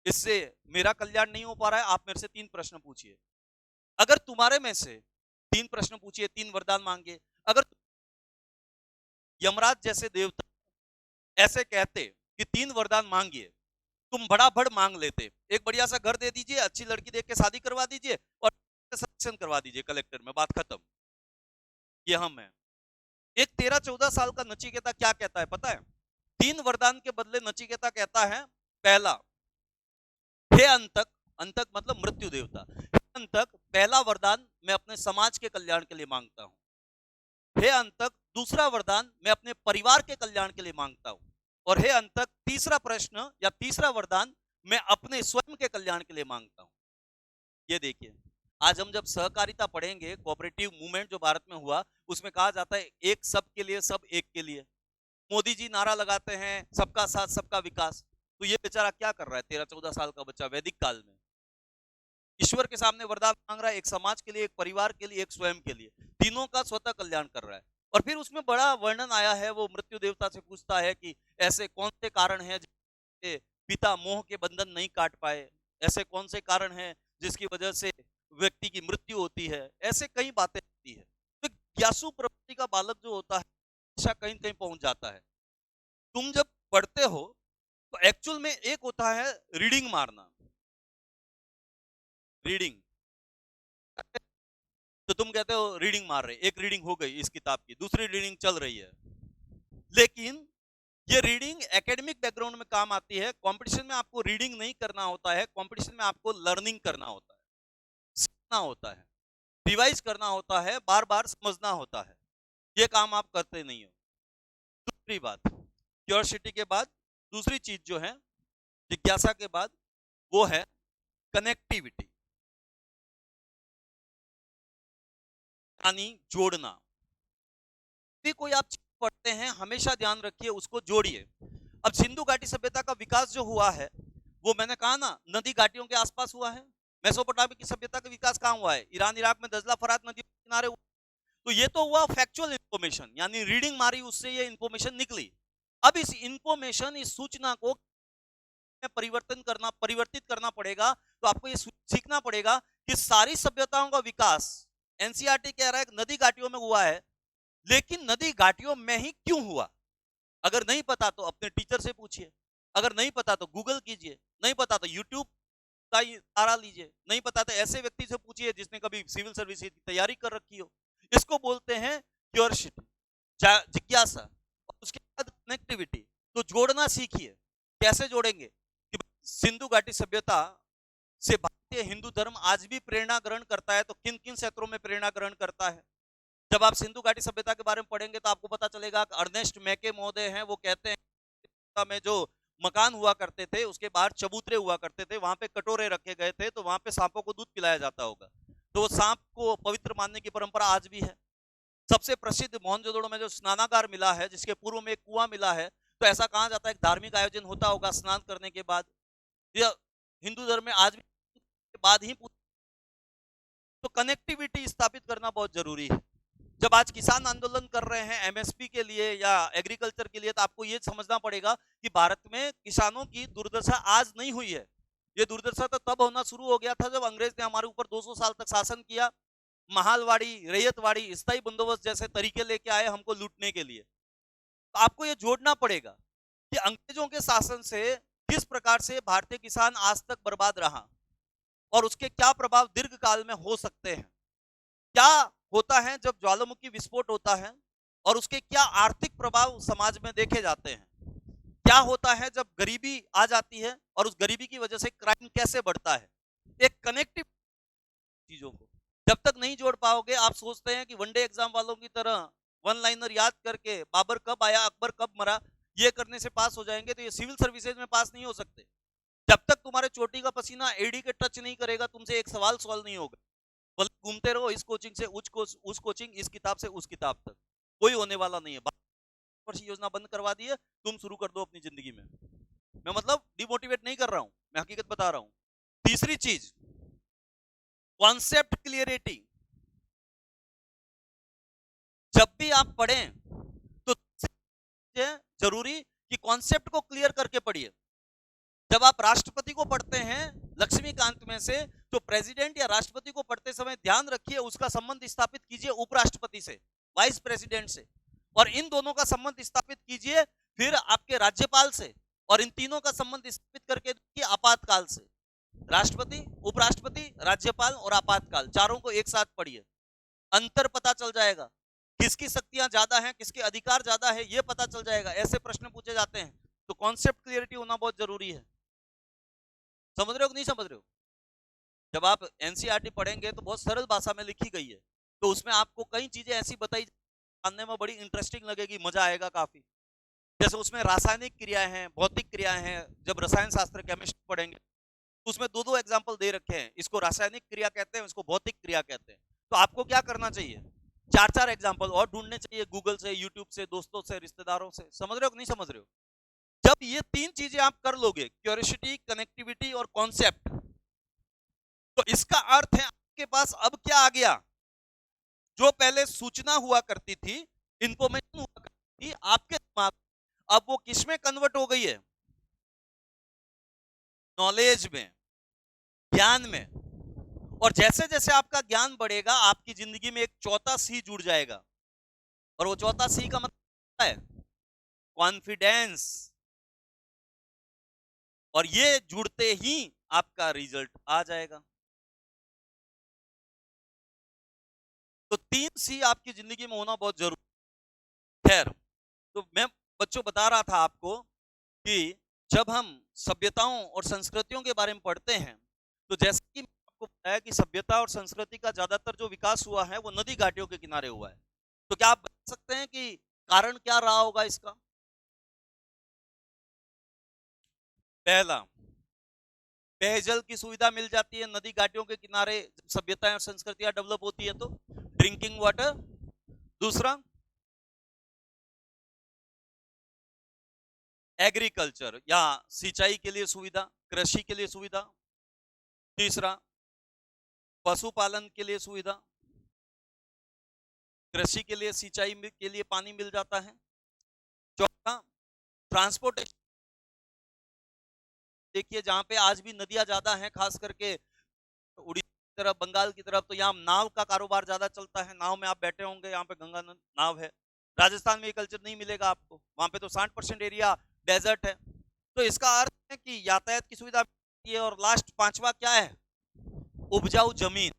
इससे मेरा कल्याण नहीं हो पा रहा है, आप मेरे से 3 प्रश्न पूछिए। अगर तुम्हारे में से 3 प्रश्न पूछिए, 3 वरदान मांगे। अगर यमराज जैसे देवता ऐसे कहते कि 3 वरदान मांगिए, तुम बड़ा बड़ मांग लेते, एक बढ़िया सा घर दे दीजिए, अच्छी लड़की देख के शादी करवा दीजिए और सिलेक्शन करवा दीजिए कलेक्टर में, बात खत्म। ये हम है। एक 13-14 साल का नचिकेता क्या कहता है पता है? 3 वरदान के बदले नचिकेता कहता है, पहला, हे अंतक, अंतक मतलब मृत्यु देवता, हे अंतक, पहला वरदान मैं अपने समाज के कल्याण के लिए मांगता हूं। हे अंतक, दूसरा वरदान मैं अपने परिवार के कल्याण के लिए मांगता हूं। और हे अंतक, तीसरा प्रश्न या तीसरा वरदान मैं अपने स्वयं के कल्याण के लिए मांगता हूं। ये देखिए, आज हम जब सहकारिता पढ़ेंगे, कोऑपरेटिव मूवमेंट जो भारत में हुआ, उसमें कहा जाता है एक सब के लिए, सब एक के लिए। मोदी जी नारा लगाते हैं सबका साथ सबका विकास। तो ये बेचारा क्या कर रहा है, 13-14 साल का बच्चा, वैदिक काल में ईश्वर के सामने वरदान मांग रहा है, एक समाज के लिए, एक परिवार के लिए, एक स्वयं के लिए, तीनों का स्वतः कल्याण कर रहा है। और फिर उसमें बड़ा वर्णन आया है, वो मृत्यु देवता से पूछता है कि ऐसे कौन से कारण हैं जिससे पिता मोह के बंधन नहीं काट पाए, ऐसे कौन से कारण हैं जिसकी वजह से व्यक्ति की मृत्यु होती है, ऐसे कई बातें होती है। तो ज्ञासु प्रवृत्ति का बालक जो होता है, हमेशा कहीं कहीं पहुंच जाता है। तुम जब पढ़ते हो तो एक्चुअल में एक होता है रीडिंग मारना, रीडिंग, तो तुम कहते हो रीडिंग मार रहे, एक रीडिंग हो गई इस किताब की, दूसरी रीडिंग चल रही है। लेकिन ये रीडिंग एकेडमिक बैकग्राउंड में काम आती है, कंपटीशन में आपको रीडिंग नहीं करना होता है, कंपटीशन में आपको लर्निंग करना होता है, सीखना होता है, रिवाइज करना होता है, बार बार समझना होता है। ये काम आप करते नहीं हो। दूसरी बात, क्यूरियोसिटी के बाद दूसरी चीज जो है, जिज्ञासा के बाद, वो है कनेक्टिविटी, यानी जोड़ना। भी कोई आप चीज पढ़ते हैं, हमेशा ध्यान रखिए उसको जोड़िए। अब सिंधु घाटी सभ्यता का विकास जो हुआ है, वो मैंने कहा ना, नदी घाटियों के आसपास हुआ है। मेसोपोटामिया की सभ्यता का विकास कहां हुआ है? ईरान इराक में दजला फरात नदी के किनारे हुआ। तो ये तो हुआ फैक्चुअल इंफॉर्मेशन, यानी रीडिंग मारी, उससे ये इंफॉर्मेशन निकली। अब इस इंफॉर्मेशन, इस सूचना को परिवर्तित करना पड़ेगा। तो आपको ये सीखना पड़ेगा कि सारी सभ्यताओं का विकास, एनसीईआरटी कह रहा है नदी घाटियों में हुआ है, लेकिन नदी घाटियों में ही क्यों हुआ? अगर नहीं पता तो अपने टीचर से पूछिए, अगर नहीं पता तो गूगल कीजिए, नहीं पता तो यूट्यूब का सहारा लीजिए, नहीं पता तो ऐसे व्यक्ति से पूछिए जिसने कभी सिविल सर्विस की तैयारी कर रखी हो। इसको बोलते हैं क्यूरियोसिटी, जिज्ञासा। और उसके बाद कनेक्टिविटी, तो जोड़ना सीखिए। कैसे जोड़ेंगे? कि सिंधु घाटी सभ्यता से भारतीय हिंदू धर्म आज भी प्रेरणा ग्रहण करता है, तो किन किन क्षेत्रों में प्रेरणा ग्रहण करता है? जब आप सिंधु घाटी सभ्यता के बारे में पढ़ेंगे तो आपको पता चलेगा कि अर्नेस्ट मैके महोदय हैं, वो कहते हैं में जो मकान हुआ करते थे उसके बाहर चबूतरे हुआ करते थे, वहां पे कटोरे रखे गए थे, तो वहां पे सांपों को दूध पिलाया जाता होगा। तो सांप को पवित्र मानने की परंपरा आज भी है। सबसे प्रसिद्ध मोहनजोदड़ो में जो स्नानागार मिला है, जिसके पूर्व में एक कुआं मिला है, तो ऐसा कहा जाता है एक धार्मिक आयोजन होता होगा स्नान करने के बाद, या हिंदू धर्म में आज भी के बाद ही तो कनेक्टिविटी स्थापित करना बहुत जरूरी है। जब आज किसान आंदोलन कर रहे हैं एमएसपी के लिए या एग्रीकल्चर के लिए, तो आपको ये समझना पड़ेगा कि भारत में किसानों की दुर्दशा आज नहीं हुई है। ये दुर्दशा तो तब होना शुरू हो गया था जब अंग्रेज ने हमारे ऊपर 200 साल तक शासन किया, महालवाड़ी, रैयतवाड़ी, स्थायी बंदोबस्त जैसे तरीके लेके आए हमको लूटने के लिए। तो आपको ये जोड़ना पड़ेगा कि अंग्रेजों के शासन से किस प्रकार से भारतीय किसान आज तक बर्बाद रहा और उसके क्या प्रभाव दीर्घ काल में हो सकते हैं। क्या होता है जब ज्वालामुखी विस्फोट होता है और उसके क्या आर्थिक प्रभाव समाज में देखे जाते हैं। क्या होता है जब गरीबी आ जाती है और उस गरीबी की वजह से क्राइम कैसे बढ़ता है। एक कनेक्टिव चीजों को जब तक नहीं जोड़ पाओगे, आप सोचते हैं कि वनडे एग्जाम वालों की तरह वन लाइनर याद करके बाबर कब आया अकबर कब मरा ये करने से पास हो जाएंगे, तो ये सिविल सर्विसेज में पास नहीं हो सकते। जब तक तुम्हारे चोटी का पसीना एडी के टच नहीं करेगा, तुमसे एक सवाल सॉल्व नहीं होगा। बल्कि घूमते रहो इस कोचिंग से उस कोचिंग, इस किताब से उस किताब तक, कोई होने वाला नहीं है। योजना बंद करवा दी है, तुम शुरू कर दो अपनी जिंदगी में। मैं मतलब डिमोटिवेट नहीं कर रहा हूं, मैं हकीकत बता रहा हूं। तीसरी चीज, कॉन्सेप्ट क्लियरिटी। जब भी आप पढ़ें तो जरूरी कि कॉन्सेप्ट को क्लियर करके पढ़िए। जब आप राष्ट्रपति को पढ़ते हैं लक्ष्मीकांत में से, तो प्रेसिडेंट या राष्ट्रपति को पढ़ते समय ध्यान रखिए उसका संबंध स्थापित कीजिए उपराष्ट्रपति से, वाइस प्रेसिडेंट से, और इन दोनों का संबंध स्थापित कीजिए फिर आपके राज्यपाल से, और इन तीनों का संबंध स्थापित करके देखिए आपातकाल से। राष्ट्रपति, उपराष्ट्रपति, राज्यपाल और आपातकाल, चारों को एक साथ पढ़िए। अंतर पता चल जाएगा, किसकी शक्तियां ज्यादा हैं, किसके अधिकार ज्यादा है, ये पता चल जाएगा। ऐसे प्रश्न पूछे जाते हैं, तो कॉन्सेप्ट क्लियरिटी होना बहुत जरूरी है। समझ रहे हो कि नहीं समझ रहे हो। जब आप एनसीईआरटी पढ़ेंगे तो बहुत सरल भाषा में लिखी गई है, तो उसमें आपको कई चीजें ऐसी बताई जानने में बड़ी इंटरेस्टिंग लगेगी, मजा आएगा काफी। जैसे उसमें रासायनिक क्रियाएं हैं, भौतिक क्रियाएं हैं। जब रसायन शास्त्र केमिस्ट्री पढ़ेंगे तो उसमें दो दो एग्जाम्पल दे रखे हैं, इसको रासायनिक क्रिया कहते हैं, इसको भौतिक क्रिया कहते हैं। तो आपको क्या करना चाहिए, चार चार एग्जाम्पल और ढूंढने चाहिए, गूगल से, यूट्यूब से, दोस्तों से, रिश्तेदारों से। समझ रहे हो कि नहीं समझ रहे हो। जब ये तीन चीजें आप कर लोगे, क्यूरियोसिटी, कनेक्टिविटी और कॉन्सेप्ट, तो इसका अर्थ है आपके पास अब क्या आ गया, जो पहले सूचना हुआ करती थी, इंफॉर्मेशन हुआ करती थी आपके दिमाग, अब वो किस में कन्वर्ट हो गई है, नॉलेज में, ज्ञान में। और जैसे जैसे आपका ज्ञान बढ़ेगा, आपकी जिंदगी में एक चौथा सी जुड़ जाएगा, और वो चौथा सी का मतलब है कॉन्फिडेंस। और ये जुड़ते ही आपका रिजल्ट आ जाएगा। तो तीन सी आपकी जिंदगी में होना बहुत जरूरी। खैर, तो मैं बच्चों बता रहा था आपको कि जब हम सभ्यताओं और संस्कृतियों के बारे में पढ़ते हैं, तो जैसे कि मैंने आपको बताया कि सभ्यता और संस्कृति का ज्यादातर जो विकास हुआ है वो नदी घाटियों के किनारे हुआ है। तो क्या आप बता सकते हैं कि कारण क्या रहा होगा इसका। पहला, पेयजल की सुविधा मिल जाती है नदी घाटियों के किनारे, जब सभ्यताएं और संस्कृतियां डेवलप होती है तो ड्रिंकिंग वाटर। दूसरा, एग्रीकल्चर या सिंचाई के लिए सुविधा, कृषि के लिए सुविधा। तीसरा, पशुपालन के लिए सुविधा, कृषि के लिए, सिंचाई के लिए पानी मिल जाता है। चौथा, ट्रांसपोर्टेशन। देखिए जहां पे आज भी नदियां ज्यादा हैं, खास करके उड़ीसा की तरफ, बंगाल की तरफ, तो यहाँ नाव का कारोबार ज्यादा चलता है। नाव में आप बैठे होंगे, यहाँ पे गंगा नाव है। राजस्थान में ये कल्चर नहीं मिलेगा आपको, वहां पे तो 60% एरिया डेजर्ट है। तो इसका अर्थ है कि यातायात की सुविधा है। और लास्ट पांचवा क्या है, उपजाऊ जमीन,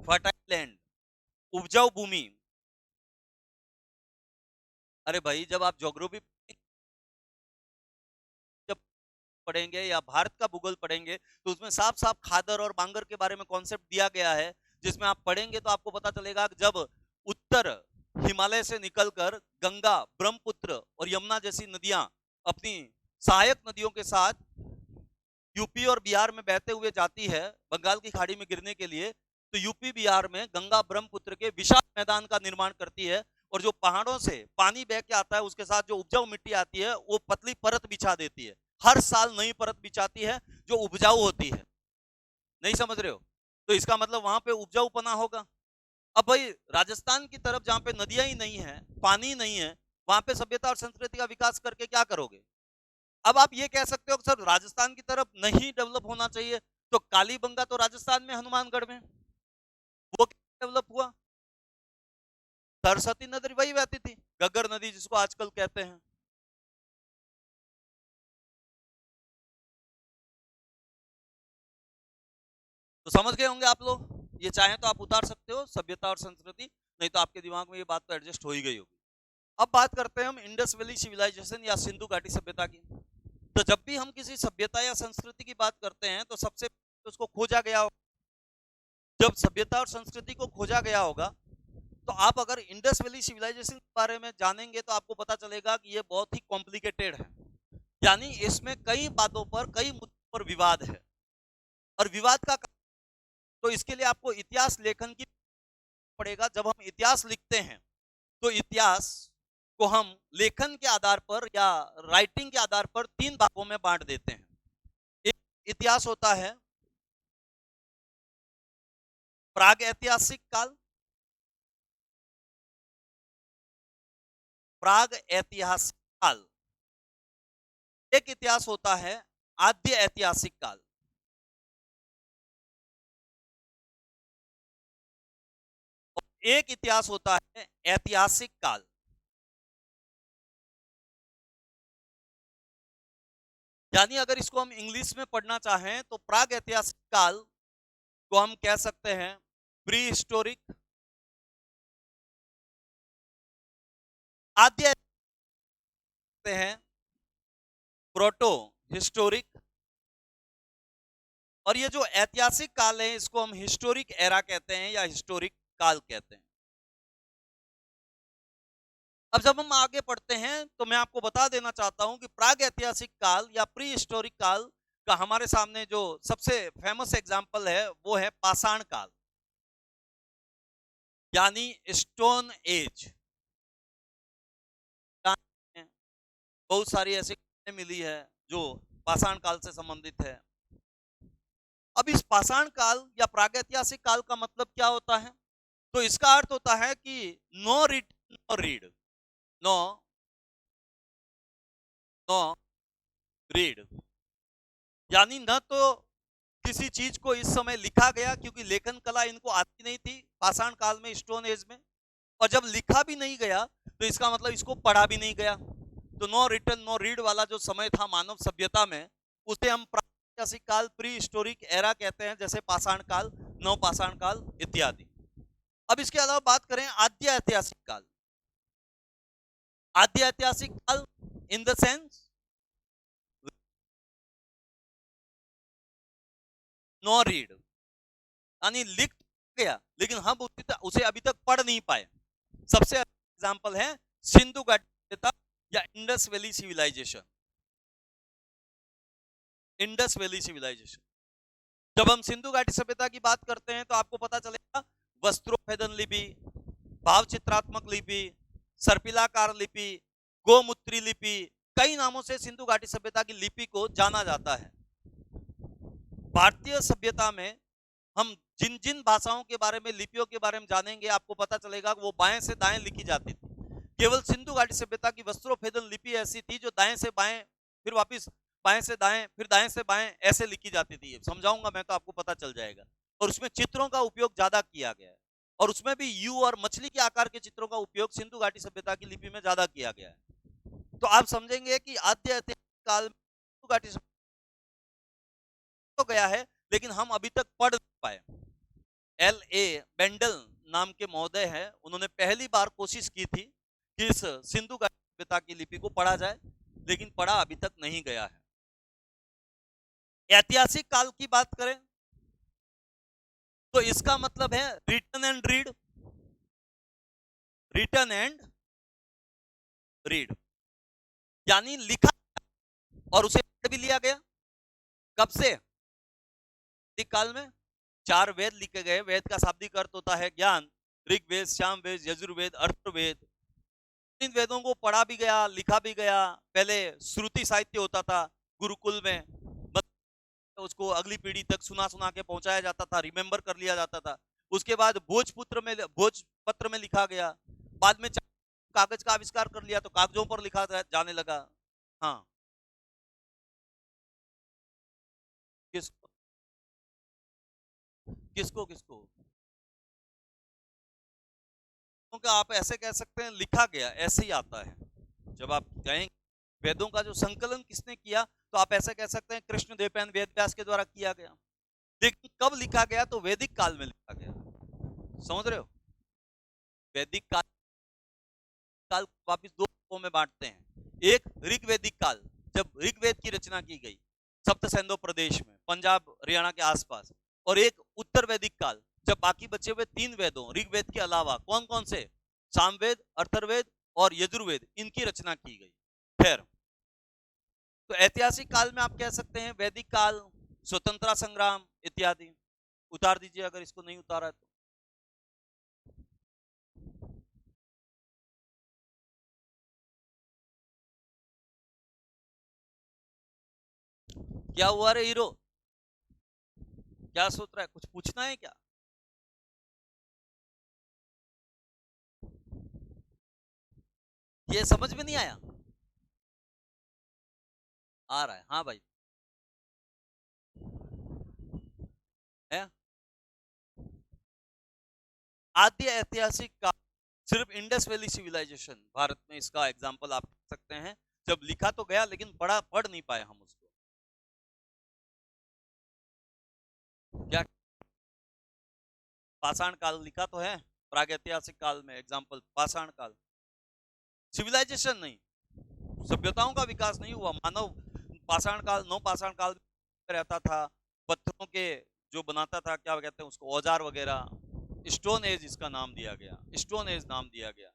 फर्टाइल लैंड, उपजाऊ भूमि। अरे भाई, जब आप ज्योग्राफी जब पढ़ेंगे या भारत का भूगोल पढ़ेंगे, तो उसमें साफ साफ खादर और बांगर के बारे में कॉन्सेप्ट दिया गया है, जिसमें आप पढ़ेंगे तो आपको पता चलेगा कि जब उत्तर हिमालय से निकलकर गंगा, ब्रह्मपुत्र और यमुना जैसी नदियां अपनी सहायक नदियों के साथ यूपी और बिहार में बहते हुए जाती है बंगाल की खाड़ी में गिरने के लिए, तो यूपी बिहार में गंगा ब्रह्मपुत्र के विशाल मैदान का निर्माण करती है, और जो पहाड़ों से पानी बह के आता है उसके साथ जो उपजाऊ मिट्टी आती है वो पतली परत बिछा देती है, हर साल नई परत बिछाती है जो उपजाऊ होती है। नहीं समझ रहे हो? तो इसका मतलब वहां पे उपजाऊपना होगा। अब भाई राजस्थान की तरफ जहां पे नदियां ही नहीं है, पानी नहीं है, वहां पे सभ्यता और संस्कृति का विकास करके क्या करोगे? अब आप ये कह सकते हो कि सर राजस्थान की तरफ नहीं डेवलप होना चाहिए, तो कालीबंगा तो राजस्थान में, हनुमानगढ़ में, वो डेवलप हुआ? सरस्वती नदी वही बहती थी, गग्गर नदी जिसको आजकल कहते हैं। तो समझ गए होंगे आप लोग, ये चाहे तो आप उतार सकते हो सभ्यता और संस्कृति, नहीं तो आपके दिमाग में ये बात तो एडजस्ट हो ही गई होगी। अब बात करते हैं हम इंडस वैली सिविलाइजेशन या सिंधु घाटी सभ्यता की। तो जब भी हम किसी सभ्यता या संस्कृति की बात करते हैं तो सबसे पहले उसको खोजा गया होगा। जब सभ्यता और संस्कृति को खोजा गया होगा तो आप अगर इंडस वैली सिविलाइजेशन के बारे में जानेंगे तो आपको पता चलेगा कि ये बहुत ही कॉम्प्लिकेटेड है, यानी इसमें कई बातों पर, कई मुद्दों पर विवाद है। और विवाद का तो इसके लिए आपको इतिहास लेखन की पड़ेगा। जब हम इतिहास लिखते हैं तो इतिहास को हम लेखन के आधार पर या राइटिंग के आधार पर तीन भागों में बांट देते हैं। एक इतिहास होता है प्राग ऐतिहासिक काल, प्राग ऐतिहासिक काल। एक इतिहास होता है आद्य ऐतिहासिक काल। और एक इतिहास होता है ऐतिहासिक काल। यानी अगर इसको हम इंग्लिश में पढ़ना चाहें तो प्राग ऐतिहासिक काल को हम कह सकते हैं प्री हिस्टोरिक, आद्य हैं प्रोटो हिस्टोरिक, और ये जो ऐतिहासिक काल है इसको हम हिस्टोरिक एरा कहते हैं या हिस्टोरिक काल कहते हैं। अब जब हम आगे पढ़ते हैं तो मैं आपको बता देना चाहता हूं कि प्राग ऐतिहासिक काल या प्री हिस्टोरिक काल का हमारे सामने जो सबसे फेमस एग्जांपल है वो है पाषाण काल, यानी स्टोन एज। बहुत सारी ऐसी मिली है जो पाषाण काल से संबंधित है। अब इस पाषाण काल या प्रागैतिहासिक काल का मतलब क्या होता है? तो इसका अर्थ होता है कि no write no read, no no read, यानी न तो किसी चीज को इस समय लिखा गया क्योंकि लेखन कला इनको आती नहीं थी पाषाण काल में, स्टोन एज में, और जब लिखा भी नहीं गया तो इसका मतलब इसको पढ़ा भी नहीं गया। तो नो रिटन नो रीड वाला जो समय था मानव सभ्यता में उसे हम प्रागैतिहासिक काल, प्री हिस्टोरिक एरा कहते हैं, जैसे पाषाण काल, नव पाषाण काल इत्यादि। अब इसके अलावा बात करें आद्य ऐतिहासिक काल। आद्य ऐतिहासिक काल in the sense no read, यानी लिख गया लेकिन हम उसे अभी तक पढ़ नहीं पाए। सबसे एग्जांपल है सिंधु घाटी सभ्यता या Indus valley civilisation. Indus valley civilisation, जब हम सिंधु घाटी सभ्यता की बात करते हैं तो आपको पता चलेगा वस्त्रोत्भेदन लिपि, भाव चित्रात्मक लिपि, सर्पिलाकार लिपि, गोमूत्री लिपि, कई नामों से सिंधु घाटी सभ्यता की लिपि को जाना जाता है। भारतीय सभ्यता में हम जिन जिन भाषाओं के बारे में, लिपियों के बारे में जानेंगे आपको पता चलेगा वो बाएं से दाएं लिखी जाती थी। केवल सिंधु घाटी सभ्यता की वस्त्रोत्भेदन लिपि ऐसी थी जो दाएं से बाएं, फिर वापस बाएं से दाएं, फिर दाएं से बाएं ऐसे लिखी जाती थी। समझाऊंगा मैं तो आपको पता चल जाएगा। और उसमें चित्रों का उपयोग ज्यादा किया गया है, और उसमें भी यू और मछली के आकार के चित्रों का उपयोग सिंधु घाटी सभ्यता की लिपि में ज्यादा किया गया है। तो आप समझेंगे कि आद्य ऐतिहासिक काल में सिंधु घाटी तो गया है लेकिन हम अभी तक पढ़ नहीं पाए। L.A. बेंडल नाम के महोदय हैं, उन्होंने पहली बार कोशिश की थी कि इस सिंधु घाटी सभ्यता की लिपि को पढ़ा जाए, लेकिन पढ़ा अभी तक नहीं गया है। ऐतिहासिक काल की बात करें तो इसका मतलब है written and read, written and read, यानी लिखा और उसे पढ़ भी लिया गया। कब से? काल में 4 वेद लिखे गए। वेद का शाब्दिक अर्थ होता है ज्ञान, ऋग्वेद, सामवेद, यजुर्वेद, अथर्ववेद, इन वेदों को पढ़ा भी गया, लिखा भी गया। पहले श्रुति साहित्य होता था गुरुकुल में, उसको अगली पीढ़ी तक सुना सुना के पहुंचाया जाता था, रिमेम्बर कर लिया जाता था। उसके बाद भोजपत्र में लिखा गया। बाद में कागज का आविष्कार कर लिया तो कागजों पर लिखा जाने लगा। हाँ, किसको किसको किसको क्योंकि आप ऐसे कह सकते हैं लिखा गया, ऐसे ही आता है। जब आप कहेंगे वेदों का जो संकलन किसने किया, तो आप ऐसे कह सकते हैं कृष्णदेवपायन वेद व्यास के द्वारा किया गया। लेकिन कब लिखा गया, तो वैदिक काल में लिखा गया। समझ रहे हो? वैदिक काल वापिस दो भागों में बांटते हैं। एक ऋग्वैदिक काल, जब ऋग्वेद की रचना की गई सप्त सिंधु प्रदेश में, पंजाब हरियाणा के आसपास। और एक उत्तर वैदिक काल, जब बाकी बचे हुए 3 वेदों ऋग्वेद के अलावा कौन कौन से, सामवेद, अथर्ववेद और यजुर्वेद, इनकी रचना की गई। फिर तो ऐतिहासिक काल में आप कह सकते हैं वैदिक काल, स्वतंत्रता संग्राम इत्यादि। उतार दीजिए अगर इसको नहीं उतारा तो। क्या हुआ रे हीरो, क्या सोच रहा है, कुछ पूछना है क्या? ये समझ में नहीं आया? आ रहा है, हाँ भाई है। आद्य ऐतिहासिक काल, सिर्फ इंडस वैली सिविलाइजेशन भारत में, इसका एग्जांपल आप कह सकते हैं। जब लिखा तो गया लेकिन पढ़ नहीं पाए हम उसको। क्या पाषाण काल लिखा तो है प्रागैतिहासिक काल में, एग्जांपल पाषाण काल। सिविलाइजेशन नहीं, सभ्यताओं का विकास नहीं हुआ। मानव पाषाण काल, नौ पाषाण काल में रहता था, पत्थरों के जो बनाता था, क्या कहते हैं उसको, औजार वगैरह। स्टोन एज इसका नाम दिया गया, स्टोन एज नाम दिया गया।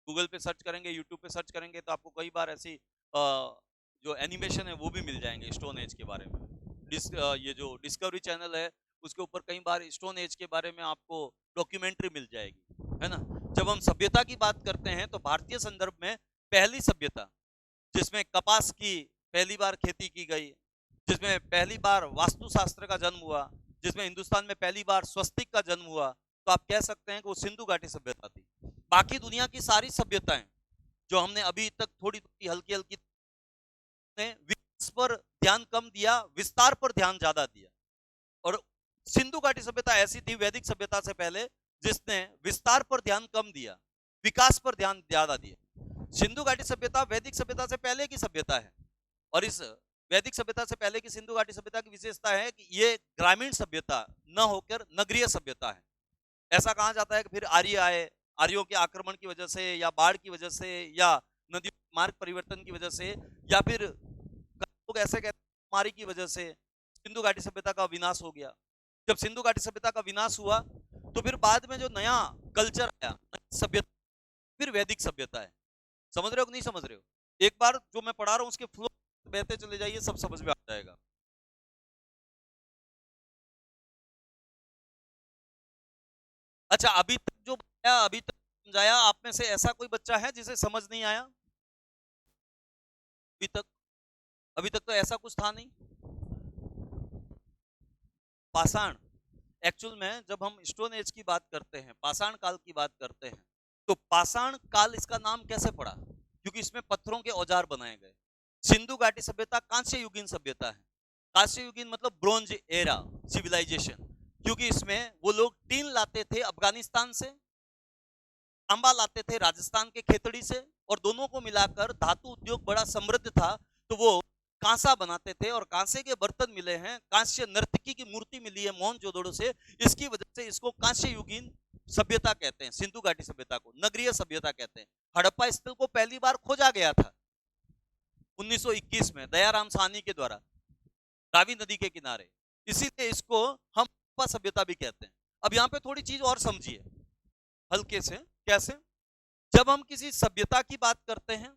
गूगल पे सर्च करेंगे, यूट्यूब पे सर्च करेंगे तो आपको कई बार ऐसी जो एनिमेशन है वो भी मिल जाएंगे स्टोन एज के बारे में। ये जो डिस्कवरी चैनल है उसके ऊपर कई बार स्टोन एज के बारे में आपको डॉक्यूमेंट्री मिल जाएगी, है ना। जब हम सभ्यता की बात करते हैं तो भारतीय संदर्भ में पहली सभ्यता जिसमें कपास की पहली बार खेती की गई, जिसमें पहली बार वास्तुशास्त्र का जन्म हुआ, जिसमें हिंदुस्तान में पहली बार स्वस्तिक का जन्म हुआ, तो आप कह सकते हैं कि वो सिंधु घाटी सभ्यता थी। बाकी दुनिया की सारी सभ्यताएं जो हमने अभी तक थोड़ी थोड़ी हल्की हल्की विकास पर ध्यान कम दिया, विस्तार पर ध्यान ज्यादा दिया। और सिंधु घाटी सभ्यता ऐसी थी वैदिक सभ्यता से पहले जिसने विस्तार पर ध्यान कम दिया, विकास पर ध्यान ज्यादा दिया। सिंधु घाटी सभ्यता वैदिक सभ्यता से पहले की सभ्यता है। और इस वैदिक सभ्यता से पहले की सिंधु घाटी सभ्यता की विशेषता है कि ये ग्रामीण सभ्यता न होकर नगरीय सभ्यता है। ऐसा कहा जाता है कि फिर आर्य आए, आर्यों के आक्रमण की वजह से या बाढ़ की वजह से या नदी मार्ग परिवर्तन की वजह से या फिर लोग ऐसे कहते हैं बीमारी की वजह से सिंधु घाटी सभ्यता का विनाश हो गया। जब सिंधु घाटी सभ्यता का विनाश हुआ तो फिर बाद में जो नया कल्चर आया, सभ्यता, फिर वैदिक सभ्यता है। समझ रहे हो कि नहीं समझ रहे हो? एक बार जो मैं पढ़ा रहा हूं उसके फ्लो बहते चले जाइए, सब समझ में आ जाएगा। अच्छा, अभी तक जो बताया, अभी तक समझाया, आप में से ऐसा कोई बच्चा है जिसे समझ नहीं आया अभी तक? अभी तक तो ऐसा कुछ था नहीं। पाषाण, एक्चुअल में जब हम स्टोन एज की बात करते हैं, पाषाण काल की बात करते हैं, तो पाषाण काल इसका नाम कैसे पड़ा? क्योंकि इसमें पत्थरों के औजार बनाए गए। सिंधु घाटी सभ्यता कांस्य युगीन सभ्यता है। कांस्य युगीन मतलब ब्रोंज एरा सिविलाइजेशन, क्योंकि इसमें वो लोग टीन लाते थे अफगानिस्तान से, तांबा लाते थे राजस्थान के खेतड़ी से, और दोनों को मिलाकर धातु उद्योग बड़ा समृद्ध था, तो वो कांसा बनाते थे। और कांसे के बर्तन मिले हैं, कांस्य नर्तकी की मूर्ति मिली है मोहनजोदड़ो से, इसकी वजह से इसको कांस्य युगीन सभ्यता कहते हैं। सिंधु घाटी सभ्यता को नगरीय सभ्यता कहते हैं। हड़प्पा स्थल को पहली बार खोजा गया था 1921 में दयाराम साहनी के द्वारा, रावी नदी के किनारे, इसीलिए इसको हम हड़प्पा सभ्यता भी कहते हैं। अब यहाँ पे थोड़ी चीज और समझिए हल्के से। कैसे? जब हम किसी सभ्यता की बात करते हैं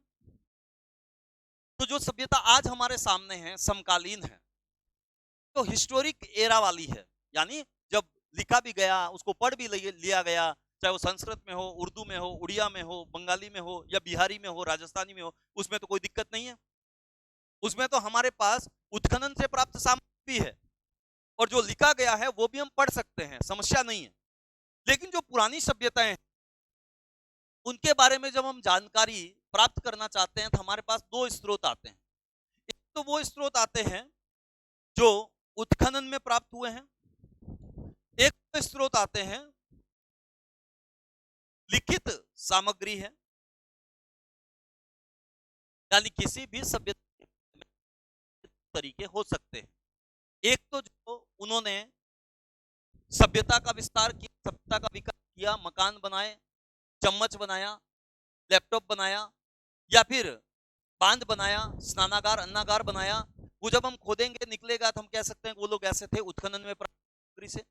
तो जो सभ्यता आज हमारे सामने है, समकालीन है, तो हिस्टोरिक एरा वाली है, यानी जब लिखा भी गया, उसको पढ़ भी लिया गया, चाहे वो संस्कृत में हो, उर्दू में हो, उड़िया में हो, बंगाली में हो या बिहारी में हो, राजस्थानी में हो, उसमें तो कोई दिक्कत नहीं है। उसमें तो हमारे पास उत्खनन से प्राप्त सामग्री भी है और जो लिखा गया है वो भी हम पढ़ सकते हैं, समस्या नहीं है। लेकिन जो पुरानी सभ्यताएं हैं उनके बारे में जब हम जानकारी प्राप्त करना चाहते हैं तो हमारे पास दो स्रोत आते हैं। एक तो वो स्रोत आते हैं जो उत्खनन में प्राप्त हुए हैं, एक तो स्रोत आते हैं लिखित सामग्री है, यानी किसी भी सभ्यता के तरीके हो सकते हैं। एक तो जो उन्होंने सभ्यता का विस्तार किया, सभ्यता का विकास किया, मकान बनाए, चम्मच बनाया, लैपटॉप बनाया या फिर बांध बनाया, स्नानागार अन्नागार बनाया, वो जब हम खोदेंगे निकलेगा तो हम कह सकते हैं वो लोग ऐसे थे उत्खनन में प्राप्त से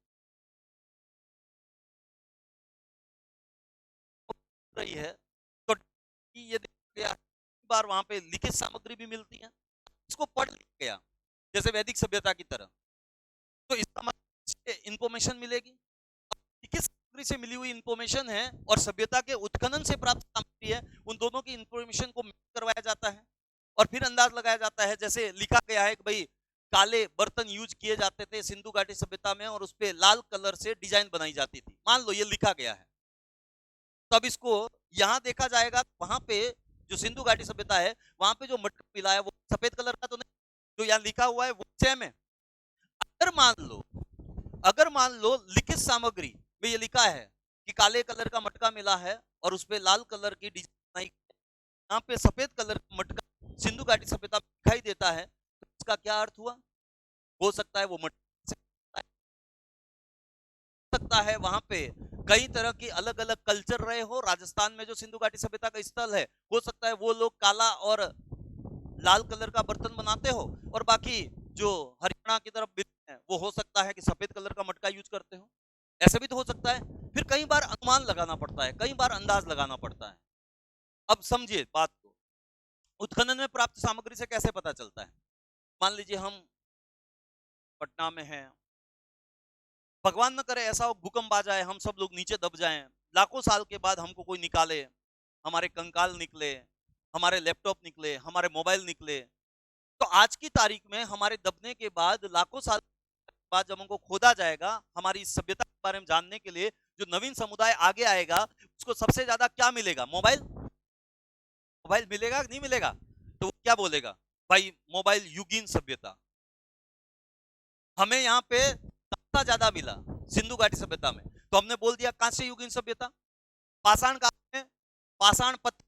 रही है। तो ये देखा गया बार वहां पे लिखित सामग्री भी मिलती है, इसको पढ़ लिया गया जैसे वैदिक सभ्यता की तरह, तो इसका मतलब इंफॉर्मेशन मिलेगी। लिखित सामग्री से मिली हुई इंफॉर्मेशन है और सभ्यता के उत्खनन से प्राप्त सामग्री है, उन दोनों की इंफॉर्मेशन को मिक्स करवाया जाता है और फिर अंदाज लगाया जाता है। जैसे लिखा गया है कि भाई काले बर्तन यूज किए जाते थे सिंधु घाटी सभ्यता में और उस पर लाल कलर से डिजाइन बनाई जाती थी, मान लो ये लिखा गया है, तब इसको यहां देखा जाएगा, वहां पे जो सिंधु घाटी सभ्यता है वहां पे जो मटका मिला है वो सफेद कलर का तो नहीं, जो यहाँ लिखा हुआ है वो सेम है। अगर मान लो लिखित सामग्री में ये लिखा है कि काले कलर का मटका मिला है और उस पर लाल कलर की डिजाइन बनाई, यहाँ पे सफेद कलर का मटका सिंधु घाटी सभ्यता में दिखाई देता है, तो इसका क्या अर्थ हुआ? हो सकता है वो मटका, सकता है वहां पे कई तरह की अलग अलग कल्चर रहे हो। राजस्थान में जो सिंधु घाटी सभ्यता का स्थल है, हो सकता है वो लोग काला और लाल कलर का बर्तन बनाते हो और बाकी जो हरियाणा की तरफ है वो हो सकता है कि सफेद कलर का मटका यूज करते हो, ऐसा भी तो हो सकता है। फिर कई बार अनुमान लगाना पड़ता है, कई बार अंदाज लगाना पड़ता है। अब समझिए बात को, उत्खनन में प्राप्त सामग्री से कैसे पता चलता है? मान लीजिए हम पटना में हैं, भगवान न करे ऐसा भूकंप आ जाए, हम सब लोग नीचे दब जाएं, लाखों साल के बाद हमको कोई निकाले, हमारे कंकाल निकले, हमारे लैपटॉप निकले, हमारे मोबाइल निकले, तो आज की तारीख में हमारे दबने के बाद लाखों साल बाद जब हमको खोदा जाएगा, हमारी इस सभ्यता के बारे में जानने के लिए जो नवीन समुदाय आगे आएगा उसको सबसे ज्यादा क्या मिलेगा? मोबाइल। मोबाइल मिलेगा कि नहीं मिलेगा? तो वो क्या बोलेगा? भाई मोबाइल युगीन सभ्यता। हमें यहाँ पे ज्यादा मिला सिंधु घाटी सभ्यता में, तो हमने बोल दिया कांस्य युगीन सभ्यता। पाषाण काल में पाषाण पत्र,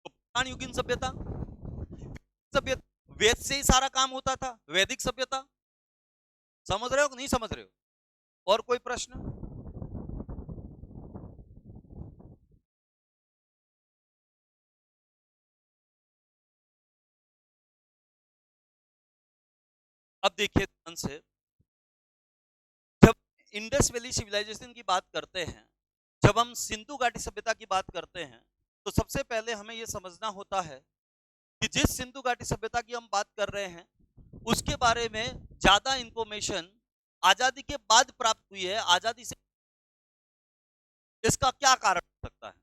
तो पाषाण युगीन सभ्यता। सभ्यता वेद से ही सारा काम होता था, वैदिक सभ्यता। समझ रहे हो कि नहीं समझ रहे हो? और कोई प्रश्न? अब देखिए ध्यान से, जब इंडस वैली सिविलाइजेशन की बात करते हैं, जब हम सिंधु घाटी सभ्यता की बात करते हैं, तो सबसे पहले हमें यह समझना होता है कि जिस सिंधु घाटी सभ्यता की हम बात कर रहे हैं उसके बारे में ज्यादा इंफॉर्मेशन आजादी के बाद प्राप्त हुई है। आजादी से इसका क्या कारण हो सकता है?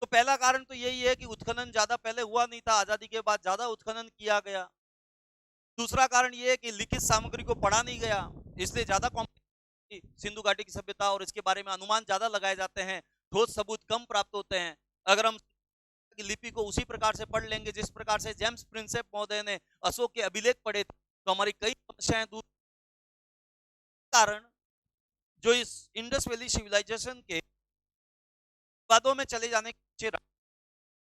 तो पहला कारण तो यही है कि उत्खनन ज्यादा पहले हुआ नहीं था, आजादी के बाद ज्यादा उत्खनन किया गया। दूसरा कारण यह है कि लिखित सामग्री को पढ़ा नहीं गया, इसलिए ज्यादा कॉम्प्लेक्स सिंधु घाटी की सभ्यता और इसके बारे में अनुमान ज्यादा लगाए जाते हैं, ठोस सबूत कम प्राप्त होते हैं। अगर हम लिपि को उसी प्रकार से पढ़ लेंगे जिस प्रकार से जेम्स प्रिंसेप महोदय ने अशोक के अभिलेख पढ़े थे, तो हमारी कई समस्याएं दूर। कारण जो इस इंडस वैली सिविलाइजेशन के वादों में चले जाने के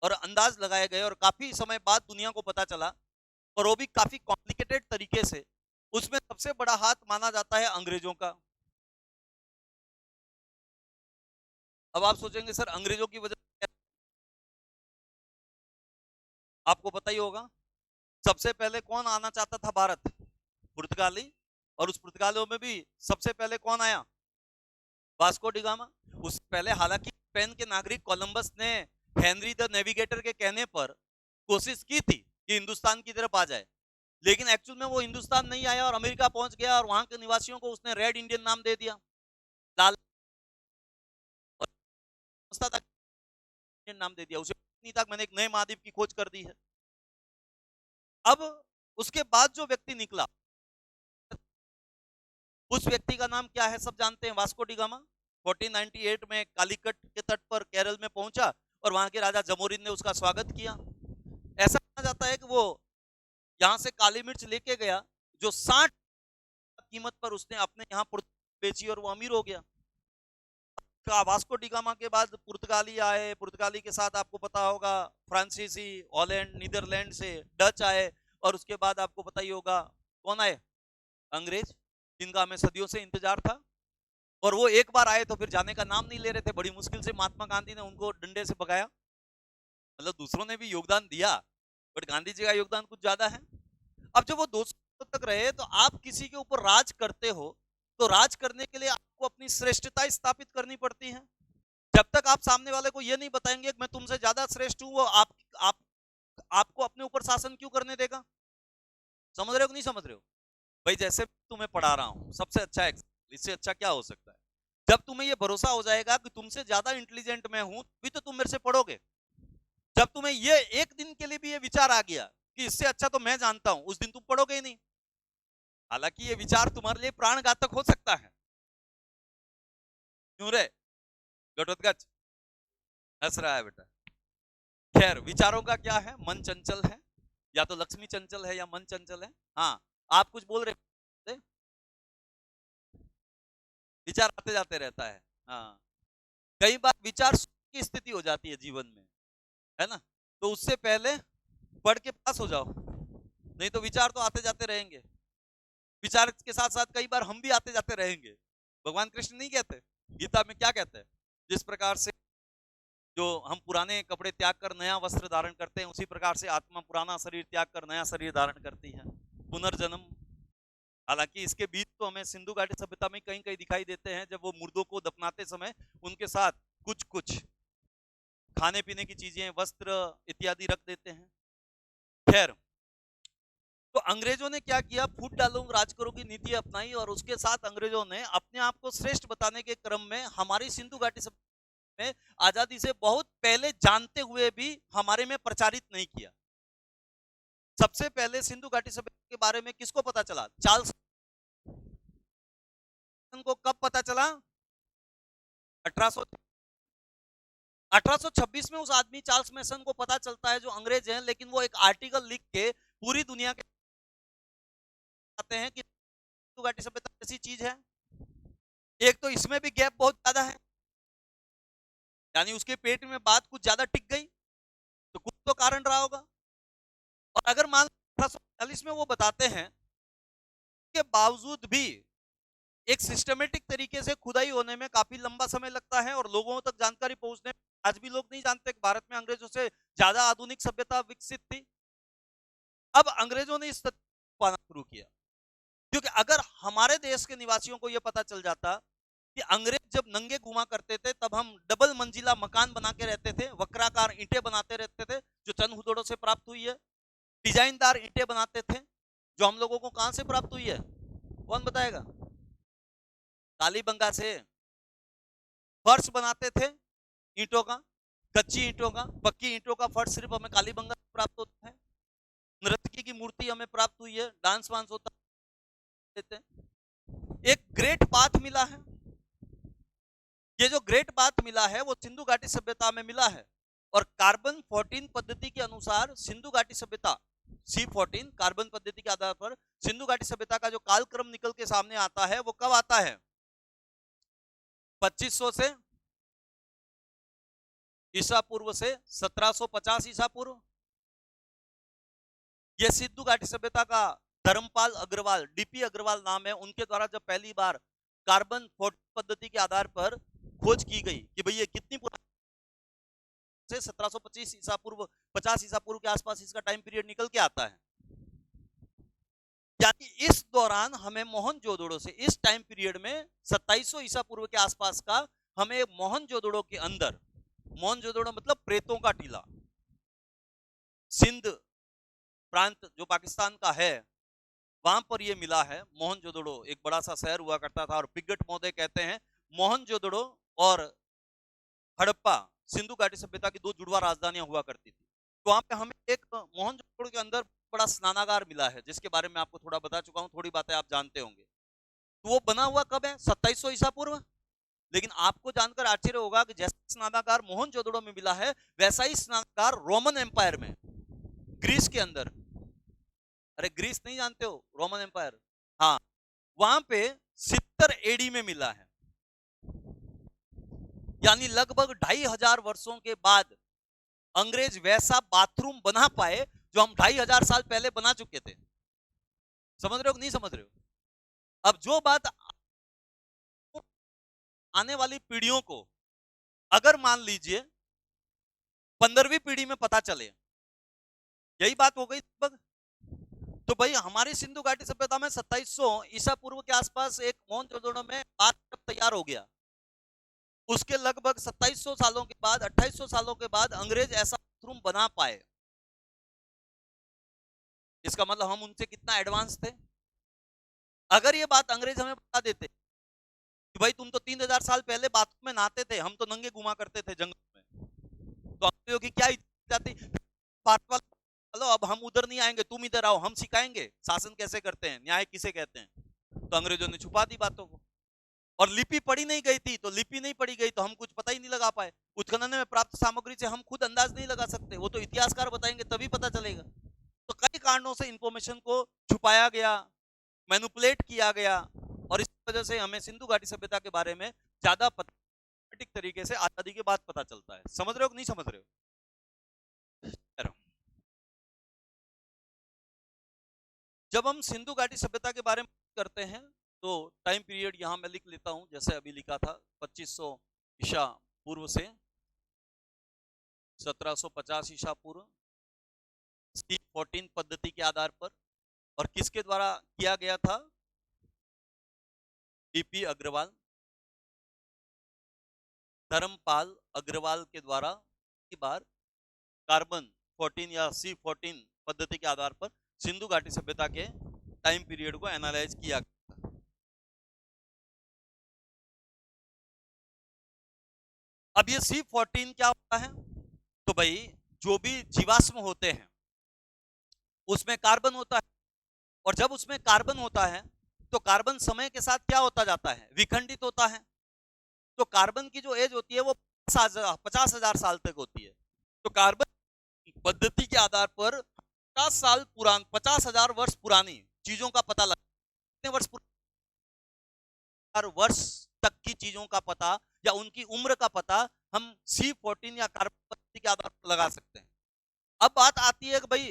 और अंदाज लगाए गए और काफी समय बाद दुनिया को पता चला, और वो भी काफी कॉम्प्लिकेटेड तरीके से, उसमें सबसे बड़ा हाथ माना जाता है अंग्रेजों का। अब आप सोचेंगे सर अंग्रेजों की वजह, आपको पता ही होगा सबसे पहले कौन आना चाहता था भारत? पुर्तगाली। और उस पुर्तगालियों में भी सबसे पहले कौन आया? Vasco da Gama. उससे पहले हालांकि स्पेन के नागरिक कोलंबस ने हेनरी द नेविगेटर के कहने पर कोशिश की थी कि हिंदुस्तान की तरफ आ जाए, लेकिन एक्चुअल में वो हिंदुस्तान नहीं आया और अमेरिका पहुंच गया और वहां के निवासियों को उसने रेड इंडियन नाम दे दिया, लाल। और नाम दे दिया, उसे नहीं था मैंने एक नए महाद्वीप की खोज कर दी है। अब उसके बाद जो व्यक्ति निकला, उस व्यक्ति का नाम क्या है सब जानते हैं, वास्को डी गामा। 1498 में कालीकट के तट पर केरल में पहुंचा और वहां के राजा जमोरिन ने उसका स्वागत किया। ऐसा माना जाता है कि वो यहां से काली मिर्च लेके गया जो 60 कीमत पर उसने अपने यहाँ बेची और वो अमीर हो गया। वास्को डी गामा के बाद पुर्तगाली आए, पुर्तगाली के साथ आपको पता होगा फ्रांसीसी, हॉलैंड, नीदरलैंड से डच आए, और उसके बाद आपको पता ही होगा कौन आए, अंग्रेज, जिनका हमें सदियों से इंतजार था। और वो एक बार आए तो फिर जाने का नाम नहीं ले रहे थे, बड़ी मुश्किल से महात्मा गांधी ने उनको डंडे से भगाया। मतलब दूसरों ने भी योगदान दिया, बट गांधी जी का योगदान कुछ ज्यादा है। अब जब वो 200 तक रहे, तो आप किसी के ऊपर राज करते हो तो राज करने के लिए आपको अपनी श्रेष्ठता स्थापित करनी पड़ती है। जब तक आप सामने वाले को ये नहीं बताएंगे कि मैं तुमसे ज्यादा श्रेष्ठ हूं, वो आपको अपने ऊपर शासन क्यों करने देगा? समझ रहे हो कि नहीं समझ रहे हो? भाई जैसे तुम्हें पढ़ा रहा हूं, सबसे अच्छा एग्जाम्पल, इससे अच्छा क्या हो सकता है? जब तुम्हें ये भरोसा हो जाएगा कि तुमसे ज्यादा इंटेलिजेंट मैं हूं, भी तो तुम मेरे से पढ़ोगे। जब तुम्हें ये एक दिन के लिए भी ये विचार आ गया कि इससे अच्छा तो मैं जानता हूं, उस दिन तुम पढ़ोगे ही नहीं। हालांकि ये विचार तुम्हारे लिए प्राणघातक हो सकता है। क्यों रे घटोत्कच हंस रहा है बेटा? खैर, विचारों का क्या है, मन चंचल है, या तो लक्ष्मी चंचल है या मन चंचल है। हाँ, आप कुछ बोल रहे, विचार आते जाते रहता है। हाँ, कई बार विचार की स्थिति हो जाती है जीवन में, है ना? तो उससे पहले पढ़ के पास हो जाओ, नहीं तो विचार तो आते जाते रहेंगे। विचार के साथ साथ कई बार हम भी आते जाते रहेंगे। भगवान कृष्ण नहीं कहते गीता में, क्या कहते हैं? जिस प्रकार से जो हम पुराने कपड़े त्याग कर नया वस्त्र धारण करते हैं, उसी प्रकार से आत्मा पुराना शरीर त्याग कर नया शरीर धारण करती है, पुनर्जन्म। हालांकि इसके बीच तो हमें सिंधु घाटी सभ्यता में कहीं कहीं दिखाई देते हैं, जब वो मुर्दों को दफनाते समय उनके साथ कुछ कुछ खाने पीने की चीजें, वस्त्र इत्यादि रख देते हैं। खैर, तो अंग्रेजों ने क्या किया, फूट डालो राज करो की नीति अपनाई, और उसके साथ अंग्रेजों ने अपने आप को श्रेष्ठ बताने के क्रम में हमारी सिंधु घाटी सभ्यता में आजादी से बहुत पहले जानते हुए भी हमारे में प्रचारित नहीं किया। सबसे पहले सिंधु घाटी सभ्यता के बारे में किसको पता चला? चार्ल्स को कब पता चला? 1826 में उस आदमी चार्ल्स मैसन को पता चलता है, जो अंग्रेज हैं, लेकिन वो एक आर्टिकल लिख के पूरी दुनिया के आते हैं कि सिंधु घाटी सभ्यता ऐसी चीज है। एक तो इसमें भी गैप बहुत ज्यादा है, यानी उसके पेट में बात कुछ ज्यादा टिक गई, तो कुछ तो कारण रहा होगा। और अगर मान लो 1840 में वो बताते हैं के बावजूद भी एक सिस्टमेटिक तरीके से खुदाई होने में काफी लंबा समय लगता है, और लोगों तक जानकारी पहुंचने में आज भी लोग नहीं जानते कि भारत में अंग्रेजों से ज्यादा आधुनिक सभ्यता विकसित थी। अब अंग्रेजों ने इस पाना शुरू किया, क्योंकि अगर हमारे देश के निवासियों को यह पता चल जाता कि अंग्रेज जब नंगे घुमा करते थे, तब हम डबल मंजिला मकान बना के रहते थे, वक्राकार ईंटें बनाते रहते थे जो चंद हुदड़ों से प्राप्त हुई है, डिजाइनदार ईंटें बनाते थे जो हम लोगों को कहां से प्राप्त हुई है, कौन बताएगा? कालीबंगा से। फर्श बनाते थे ईंटों का, कच्ची ईंटों का, पक्की ईंटों का फर्श सिर्फ हमें कालीबंगा से प्राप्त होता है। नर्तकी की मूर्ति हमें प्राप्त हुई है, डांस वांस होता है। एक ग्रेट पाथ मिला है, ये जो ग्रेट पाथ मिला है वो सिंधु घाटी सभ्यता में मिला है, और कार्बन 14 पद्धति के अनुसार सिंधु घाटी सभ्यता C14 कार्बन पद्धति के आधार पर सिंधु घाटी सभ्यता का जो कालक्रम निकल के सामने आता है, वो कब आता है? 2500 से ईसा पूर्व से 1750 ईसा पूर्व। यह सिंधु घाटी सभ्यता का धर्मपाल अग्रवाल, डीपी अग्रवाल नाम है, उनके द्वारा जब पहली बार कार्बन 14 पद्धति के आधार पर खोज की गई कि भाई ये कितनी पुरानी से 1725 ईसा पूर्व 50 ईसा पूर्व के आसपास इसका टाइम पीरियड निकल के आता है। यानी इस दौरान हमें मोहनजोदड़ो से, इस टाइम पीरियड में 2700 ईसा पूर्व के आसपास का हमें मोहनजोदड़ो के अंदर, मोहनजोदड़ो मतलब प्रेतों का टीला, सिंध प्रांत जो पाकिस्तान का है, वहां पर यह मिला है। मोहनजोदड़ो एक बड़ा सा शहर हुआ करता था, और पिगट महोदय कहते हैं मोहनजोदड़ो और हड़प्पा सिंधु घाटी सभ्यता की 2 जुड़वा राजधानियां हुआ करती थी। तो वहां पे हमें एक मोहनजोदड़ो के अंदर बड़ा स्नानागार मिला है, जिसके बारे में आपको थोड़ा बता चुका हूं, थोड़ी बातें आप जानते होंगे। तो वो बना हुआ कब है? 2700 ईसा पूर्व। लेकिन आपको जानकर आश्चर्य होगा कि जैसा स्नानागार मोहनजोदड़ो में मिला है, वैसा ही स्नानागार रोमन एम्पायर में, ग्रीस के अंदर, अरे ग्रीस नहीं जानते हो, रोमन एम्पायर, हाँ, वहां पे 70 एडी में मिला है। यानी लगभग 2500 वर्षों के बाद अंग्रेज वैसा बाथरूम बना पाए जो हम 2500 साल पहले बना चुके थे। समझ रहे हो कि नहीं समझ रहे हो? अब जो बात आने वाली पीढ़ियों को अगर मान लीजिए 15वीं पीढ़ी में पता चले, यही बात हो गई लगभग। तो भाई हमारी सिंधु घाटी सभ्यता में 2700 ईसा पूर्व के आसपास एक मोहनजोदड़ो में बात तैयार हो गया। उसके लगभग 2700 सालों के बाद, 2800 सालों के बाद अंग्रेज ऐसा बाथरूम बना पाए। इसका मतलब हम उनसे कितना एडवांस थे। अगर ये बात अंग्रेज हमें बता देते कि भाई तुम तो 3000 साल पहले बाथरूम में नहाते थे, हम तो नंगे घुमा करते थे जंगल में, तो अंग्रेजों की क्या जाती, चलो अब हम उधर नहीं आएंगे, तुम इधर आओ, हम सिखाएंगे शासन कैसे करते हैं, न्याय किसे कहते हैं। तो अंग्रेजों ने छुपा दी बातों को, और लिपि पढ़ी नहीं गई थी, तो लिपि नहीं पढ़ी गई तो हम कुछ पता ही नहीं लगा पाए। उत्खनन में प्राप्त सामग्री से हम खुद अंदाज नहीं लगा सकते, वो तो इतिहासकार बताएंगे तभी पता चलेगा। तो कई कारणों से इंफॉर्मेशन को छुपाया गया, मैनिपुलेट किया गया, और इस वजह से हमें सिंधु घाटी सभ्यता के बारे में ज्यादा सटीक तरीके से आजादी के बाद पता चलता है। समझ रहे हो कि नहीं समझ रहे हो? जब हम सिंधु घाटी सभ्यता के बारे में करते हैं तो टाइम पीरियड यहां मैं लिख लेता हूं, जैसे अभी लिखा था 2500 ईसा पूर्व से 1750 ईसा पूर्व, C14 पद्धति के आधार पर। और किसके द्वारा किया गया था? बीपी अग्रवाल, धर्मपाल अग्रवाल के द्वारा की बार कार्बन 14 या C14 पद्धति के आधार पर सिंधु घाटी सभ्यता के टाइम पीरियड को एनालाइज किया गया। अब ये C14 क्या होता है? तो भाई जो भी जीवाश्म होते हैं उसमें कार्बन होता है, और जब उसमें कार्बन होता है तो कार्बन समय के साथ क्या होता जाता है? विखंडित होता है। तो कार्बन की जो एज होती है वो 50,000 साल तक होती है। तो कार्बन पद्धति के आधार पर 50 साल पुरान, 50,000 वर्ष पुरानी चीजों का पता लगा, कितने वर्ष तक की चीजों का पता या उनकी उम्र का पता हम C14 या कार्बन पद्धति के आधार पर लगा सकते हैं। अब बात आती है कि भाई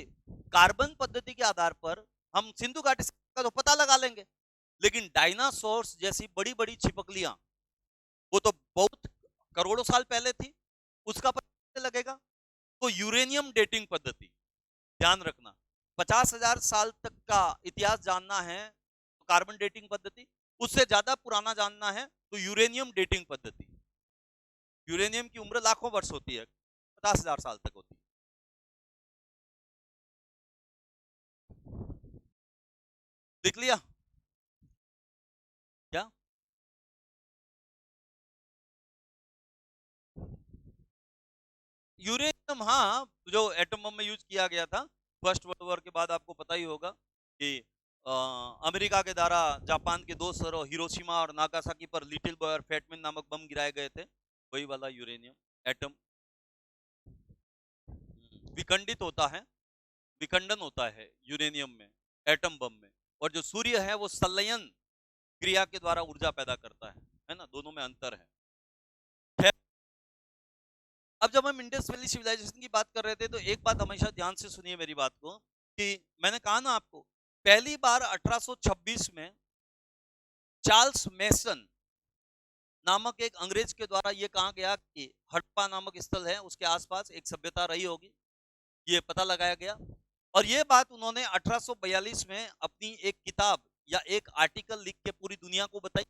कार्बन पद्धति के आधार पर हम सिंधु घाटी का तो पता लगा लेंगे, लेकिन डायनासोर्स जैसी बड़ी बड़ी छिपकलियां, वो तो बहुत करोड़ों साल पहले थी, उसका पता लगेगा। तो यूरेनियम डेटिंग पद्धति, ध्यान रखना, 50,000 साल तक का इतिहास जानना है तो कार्बन डेटिंग पद्धति, उससे ज्यादा पुराना जानना है तो यूरेनियम डेटिंग पद्धति। यूरेनियम की उम्र लाखों वर्ष होती है, 50,000 साल तक होती है। लिख लिया क्या? यूरेनियम, हाँ, जो एटम बम में यूज किया गया था फर्स्ट वर्ल्ड वॉर के बाद, आपको पता ही होगा कि अमेरिका के द्वारा जापान के 2 शहरों हिरोशिमा और नागासाकी पर लिटिल बॉय और फैटमैन नामक बम गिराए गए थे, वही वाला यूरेनियम एटम विखंडित होता है, विखंडन होता है यूरेनियम में, एटम बम में। और जो सूर्य है वो संलयन क्रिया के द्वारा ऊर्जा पैदा करता है ना, दोनों में अंतर है। अब जब हम इंडस वैली सिविलाइजेशन की बात कर रहे थे तो एक बात हमेशा ध्यान से सुनिए मेरी बात को, कि मैंने कहा ना आपको, पहली बार 1826 में चार्ल्स मेसन नामक एक अंग्रेज के द्वारा यह कहा गया कि हड़प्पा नामक स्थल है, उसके आसपास एक सभ्यता रही होगी, ये पता लगाया गया। और ये बात उन्होंने 1842 में अपनी एक किताब या एक आर्टिकल लिख के पूरी दुनिया को बताई।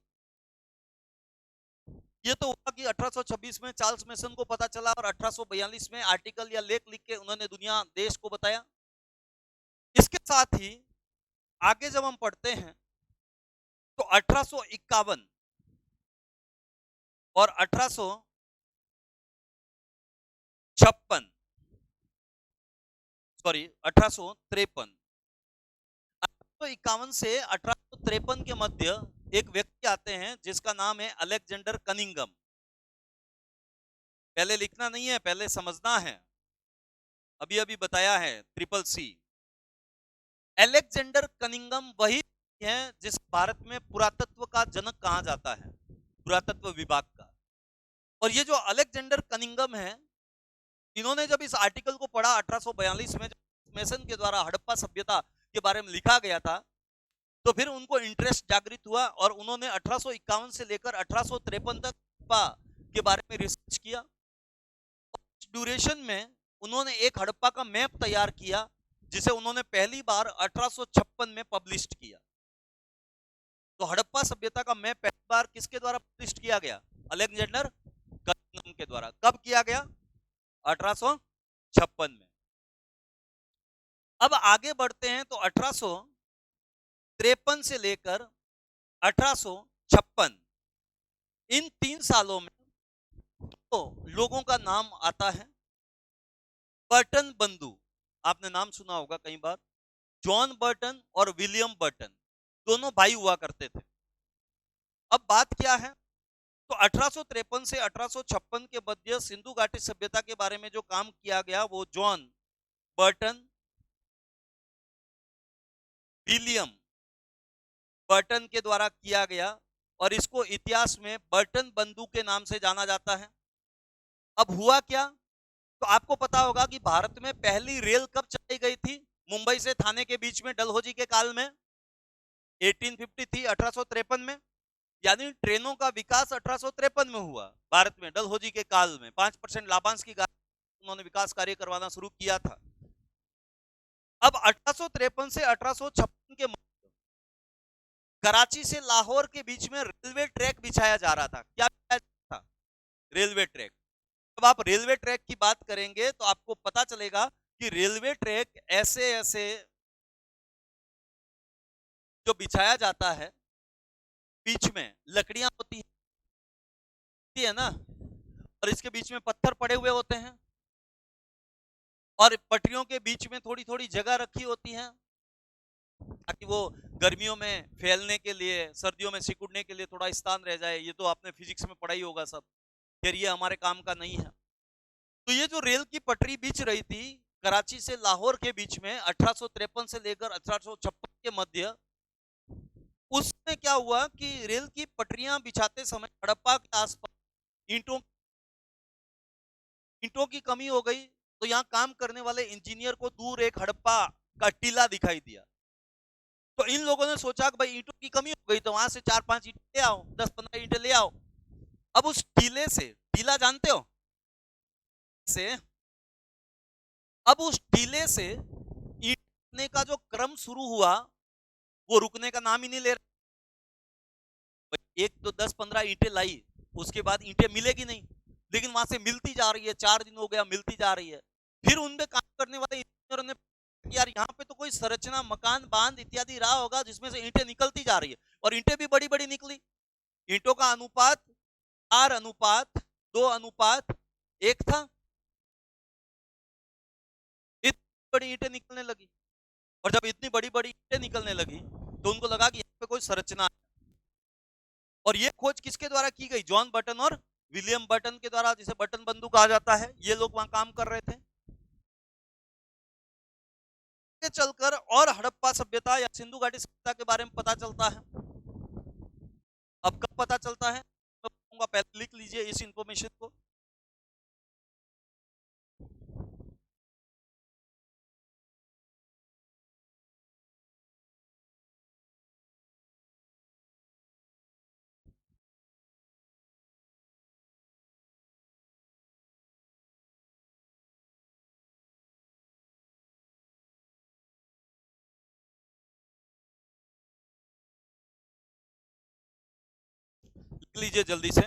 ये तो हुआ कि 1826 में चार्ल्स मेसन को पता चला और 1842 में आर्टिकल या लेख लिख के उन्होंने दुनिया देश को बताया। इसके साथ ही आगे जब हम पढ़ते हैं तो 1851 और 1800 छप्पन, सॉरी 1853, 1851 से 1853 के मध्य एक व्यक्ति आते हैं जिसका नाम है अलेक्जेंडर कनिंगम। पहले लिखना नहीं है, पहले समझना है। अभी अभी बताया है ट्रिपल सी। अलेक्जेंडर कनिंगम वही है जिस भारत में पुरातत्व का जनक कहा जाता है, पुरातत्व विभाग का। और ये जो अलेक्जेंडर कनिंगम है, इन्होंने जब इस आर्टिकल को पढ़ा 1842 में, मेसन के द्वारा हड़प्पा सभ्यता के बारे में लिखा गया था, तो फिर उनको इंटरेस्ट जागृत हुआ और उन्होंने 1851 से लेकर 1853 तक हड़प्पा के बारे में रिसर्च किया। ड्यूरेशन में उन्होंने एक हड़प्पा का मैप तैयार किया जिसे उन्होंने पहली बार 1856 में पब्लिश किया। तो हड़प्पा सभ्यता का मैप पहली बार किसके द्वारा पब्लिश किया गया? अलेक्जेंडर कनिंगम के द्वारा। कब किया गया? 1856 में। अब आगे बढ़ते हैं तो 1853 से लेकर 1856, इन 3 सालों में तो लोगों का नाम आता है। बर्टन बंधु, आपने नाम सुना होगा कई बार। जॉन बर्टन और विलियम बर्टन दोनों भाई हुआ करते थे। अब बात क्या है, तो 1853 से 1856 के मध्य सिंधु घाटी सभ्यता के बारे में जो काम किया गया वो जॉन बर्टन, विलियम बर्टन के द्वारा किया गया और इसको इतिहास में बर्टन बंधु के नाम से जाना जाता है। अब हुआ क्या, तो आपको पता होगा कि भारत में पहली रेल कब चलाई गई थी? मुंबई से थाने के बीच में डलहौजी के काल में 1853, 1853 में। यानी ट्रेनों का विकास 1853 में हुआ भारत में, डलहौजी के काल में 5% लाभांश की उन्होंने विकास कार्य करवाना शुरू किया था। अब 1853 से 1856 के कराची से लाहौर के बीच में रेलवे ट्रैक बिछाया जा रहा था। क्या बिछाया जा रहा था? Railway track. जब आप रेलवे ट्रैक की बात करेंगे तो आपको पता चलेगा कि रेलवे ट्रैक ऐसे ऐसे जो बिछाया जाता है, बीच में लकड़ियां होती है ना, और इसके बीच में पत्थर पड़े हुए होते हैं और पटरियों के बीच में थोड़ी थोड़ी जगह रखी होती है ताकि वो गर्मियों में फैलने के लिए, सर्दियों में सिकुड़ने के लिए थोड़ा स्थान रह जाए। ये तो आपने फिजिक्स में पढ़ा ही होगा सब, फिर ये हमारे काम का नहीं है। तो ये जो रेल की पटरी बिछ रही थी कराची से लाहौर के बीच में 1853 से लेकर 1856 के मध्य, उसमें क्या हुआ कि रेल की पटरियां बिछाते समय हड़प्पा के आसपास ईंटों ईंटों की कमी हो गई। तो यहाँ काम करने वाले इंजीनियर को दूर एक हड़प्पा का टीला दिखाई दिया। तो इन लोगों ने सोचा कि भाई ईंटों की कमी हो गई तो वहां से 4-5 ईंटें ले आओ, 10-15 ईंटें ले आओ। अब उस टीले से, टीला जानते हो से, अब उस टीले से ईंट का जो क्रम शुरू हुआ वो रुकने का नाम ही नहीं ले रहा। एक तो 10-15 ईंटें लाई, उसके बाद ईंटें मिलेगी नहीं, लेकिन वहां से मिलती जा रही है। 4 दिन हो गया, मिलती जा रही है। फिर उनमें काम करने वाले इंजीनियरों ने यार यहाँ पे तो कोई संरचना, मकान, बांध इत्यादि रहा होगा जिसमें से ईंटें निकलती जा रही है, और ईंटें भी बड़ी बड़ी निकली। ईंटों का अनुपात 4:2:1 था। इतनी बड़ी ईंटें निकलने लगी, और जब इतनी बड़ी बड़ी ईंटें निकलने लगी तो उनको लगा कि यहाँ पे कोई संरचना है। और ये खोज किसके द्वारा की गई? जॉन बर्टन और विलियम बर्टन के द्वारा, जिसे बर्टन बंधु कहा जाता है। ये लोग वहां काम कर रहे थे। चलकर और हड़प्पा सभ्यता या सिंधु घाटी सभ्यता के बारे में पता चलता है। अब कब पता चलता है मैं बताऊंगा, पहले लिख लीजिए इस इंफॉर्मेशन को। लिख लीजिए जल्दी से।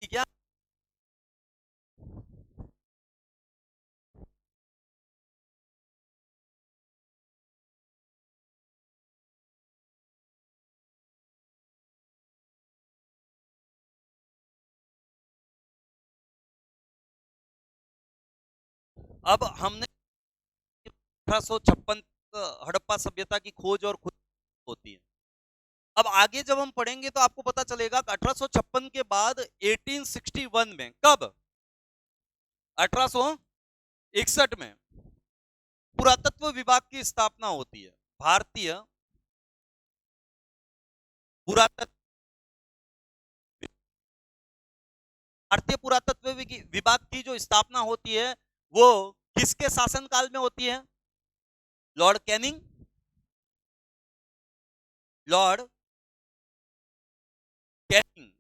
क्या? अब हमने 1856 हड़प्पा सभ्यता की खोज और खुद होती है। अब आगे जब हम पढ़ेंगे तो आपको पता चलेगा कि 1856 के बाद 1861 में, कब? 1861 में पुरातत्व विभाग की स्थापना होती है। भारतीय पुरातत्व भारतीय पुरातत्व विभाग की जो स्थापना होती है वो किसके शासनकाल में होती है? Lord Canning, Lord Canning.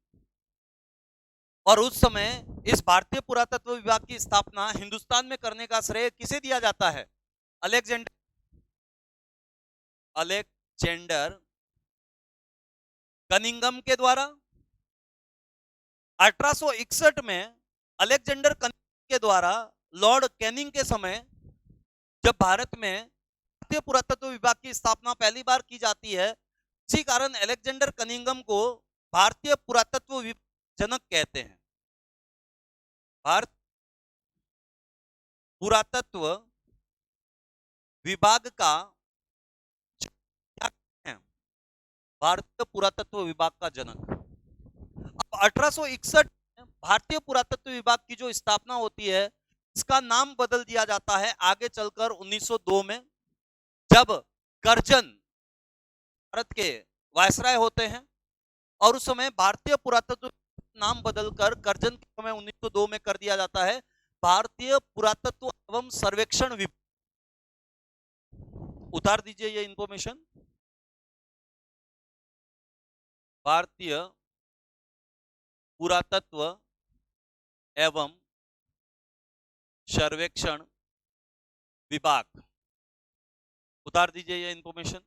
और उस समय इस भारतीय पुरातत्व विभाग की स्थापना हिंदुस्तान में करने का श्रेय किसे दिया जाता है? अलेक्जेंडर अलेक्जेंडर कनिंगम के द्वारा। 1861 में अलेक्जेंडर कनिंगम के द्वारा लॉर्ड कैनिंग के समय जब भारत में भारतीय पुरातत्व विभाग की स्थापना पहली बार की जाती है, इसी कारण अलेक्जेंडर कनिंगम को भारतीय पुरातत्व जनक कहते हैं। भारत पुरातत्व विभाग का क्या है? भारतीय पुरातत्व विभाग का जनक। अब 1861 में भारतीय पुरातत्व विभाग की जो स्थापना होती है, इसका नाम बदल दिया जाता है आगे चलकर 1902 में, जब कर्जन भारत के वायसराय होते हैं। और उस समय भारतीय पुरातत्व नाम बदलकर कर्जन के समय 1902 में कर दिया जाता है भारतीय पुरातत्व एवं सर्वेक्षण विभाग। उतार दीजिए ये इंफॉर्मेशन। भारतीय पुरातत्व एवं सर्वेक्षण विभाग, उतार दीजिए ये इंफॉर्मेशन।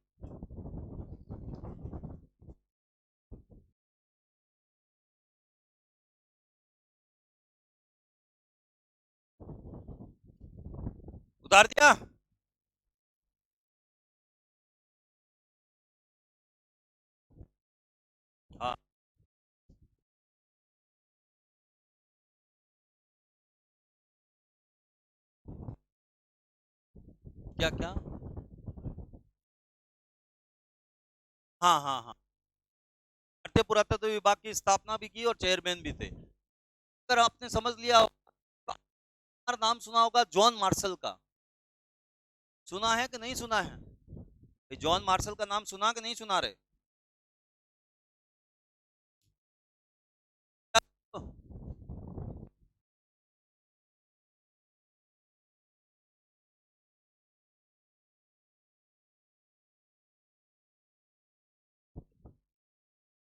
उतार दिया? हाँ, क्या क्या? हाँ हाँ हाँ, भारतीय पुरातत्व विभाग की स्थापना भी की और चेयरमैन भी थे। अगर आपने समझ लिया होगा, नाम सुना होगा जॉन मार्शल का, सुना है कि नहीं सुना है? जॉन मार्शल का नाम सुना कि नहीं सुना रहे?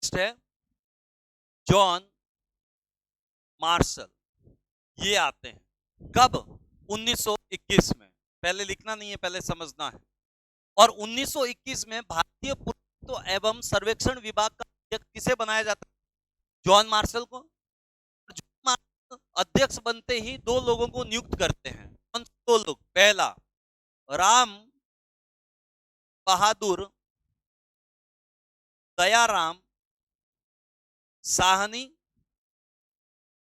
है जॉन मार्शल, ये आते हैं कब? 1921 में। पहले लिखना नहीं है, पहले समझना है। और 1921 में भारतीय पुरातत्व एवं सर्वेक्षण विभाग का अध्यक्ष किसे बनाया जाता है? जॉन मार्शल को। जॉन मार्शल अध्यक्ष बनते ही दो लोगों को नियुक्त करते हैं। कौन से दो लोग? पहला, राम बहादुर दयाराम साहनी,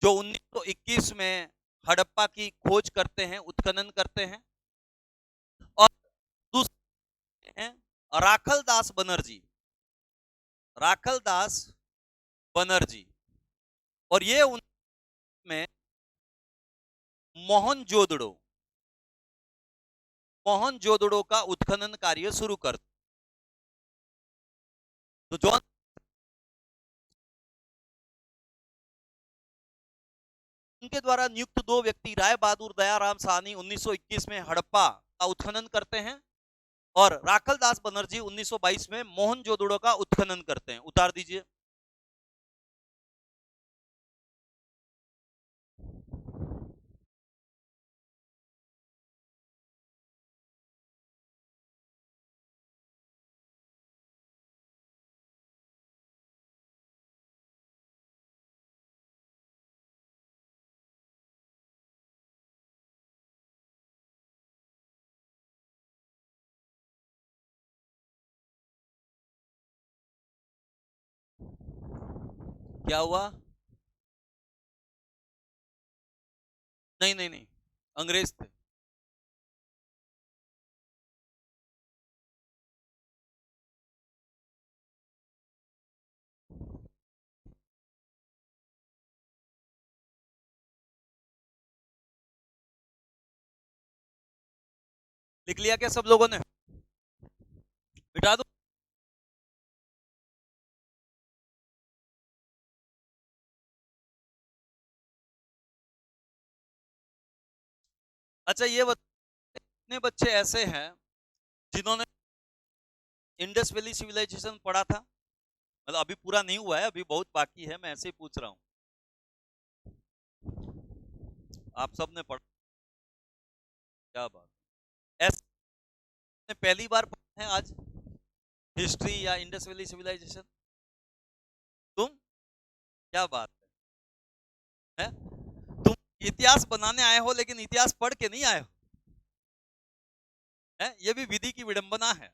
जो 1921 में हड़प्पा की खोज करते हैं, उत्खनन करते हैं। और दूसरे हैं राखल दास बनर्जी, राखल दास बनर्जी। और ये उनमें मोहनजोदड़ो मोहनजोदड़ो का उत्खनन कार्य शुरू कर। तो जॉन उनके द्वारा नियुक्त दो व्यक्ति राय बहादुर दयाराम साहनी 1921 में हड़प्पा का उत्खनन करते हैं और राखल दास बनर्जी 1922 में मोहनजोदड़ो का उत्खनन करते हैं। उतार दीजिए। क्या हुआ? नहीं नहीं नहीं, अंग्रेज थे। लिख लिया क्या सब लोगों ने? मिटा दो। अच्छा ये कितने बच्चे ऐसे हैं जिन्होंने इंडस वैली सिविलाइजेशन पढ़ा था? मतलब अभी पूरा नहीं हुआ है, अभी बहुत बाकी है, मैं ऐसे ही पूछ रहा हूँ। आप सब ने पढ़ा? क्या बात, ऐसे पहली बार पढ़ा है आज हिस्ट्री या इंडस वैली सिविलाइजेशन? तुम, क्या बात है? तुम इतिहास बनाने आए हो लेकिन इतिहास पढ़ के नहीं आए हो, है? ये भी विधि की विडंबना है।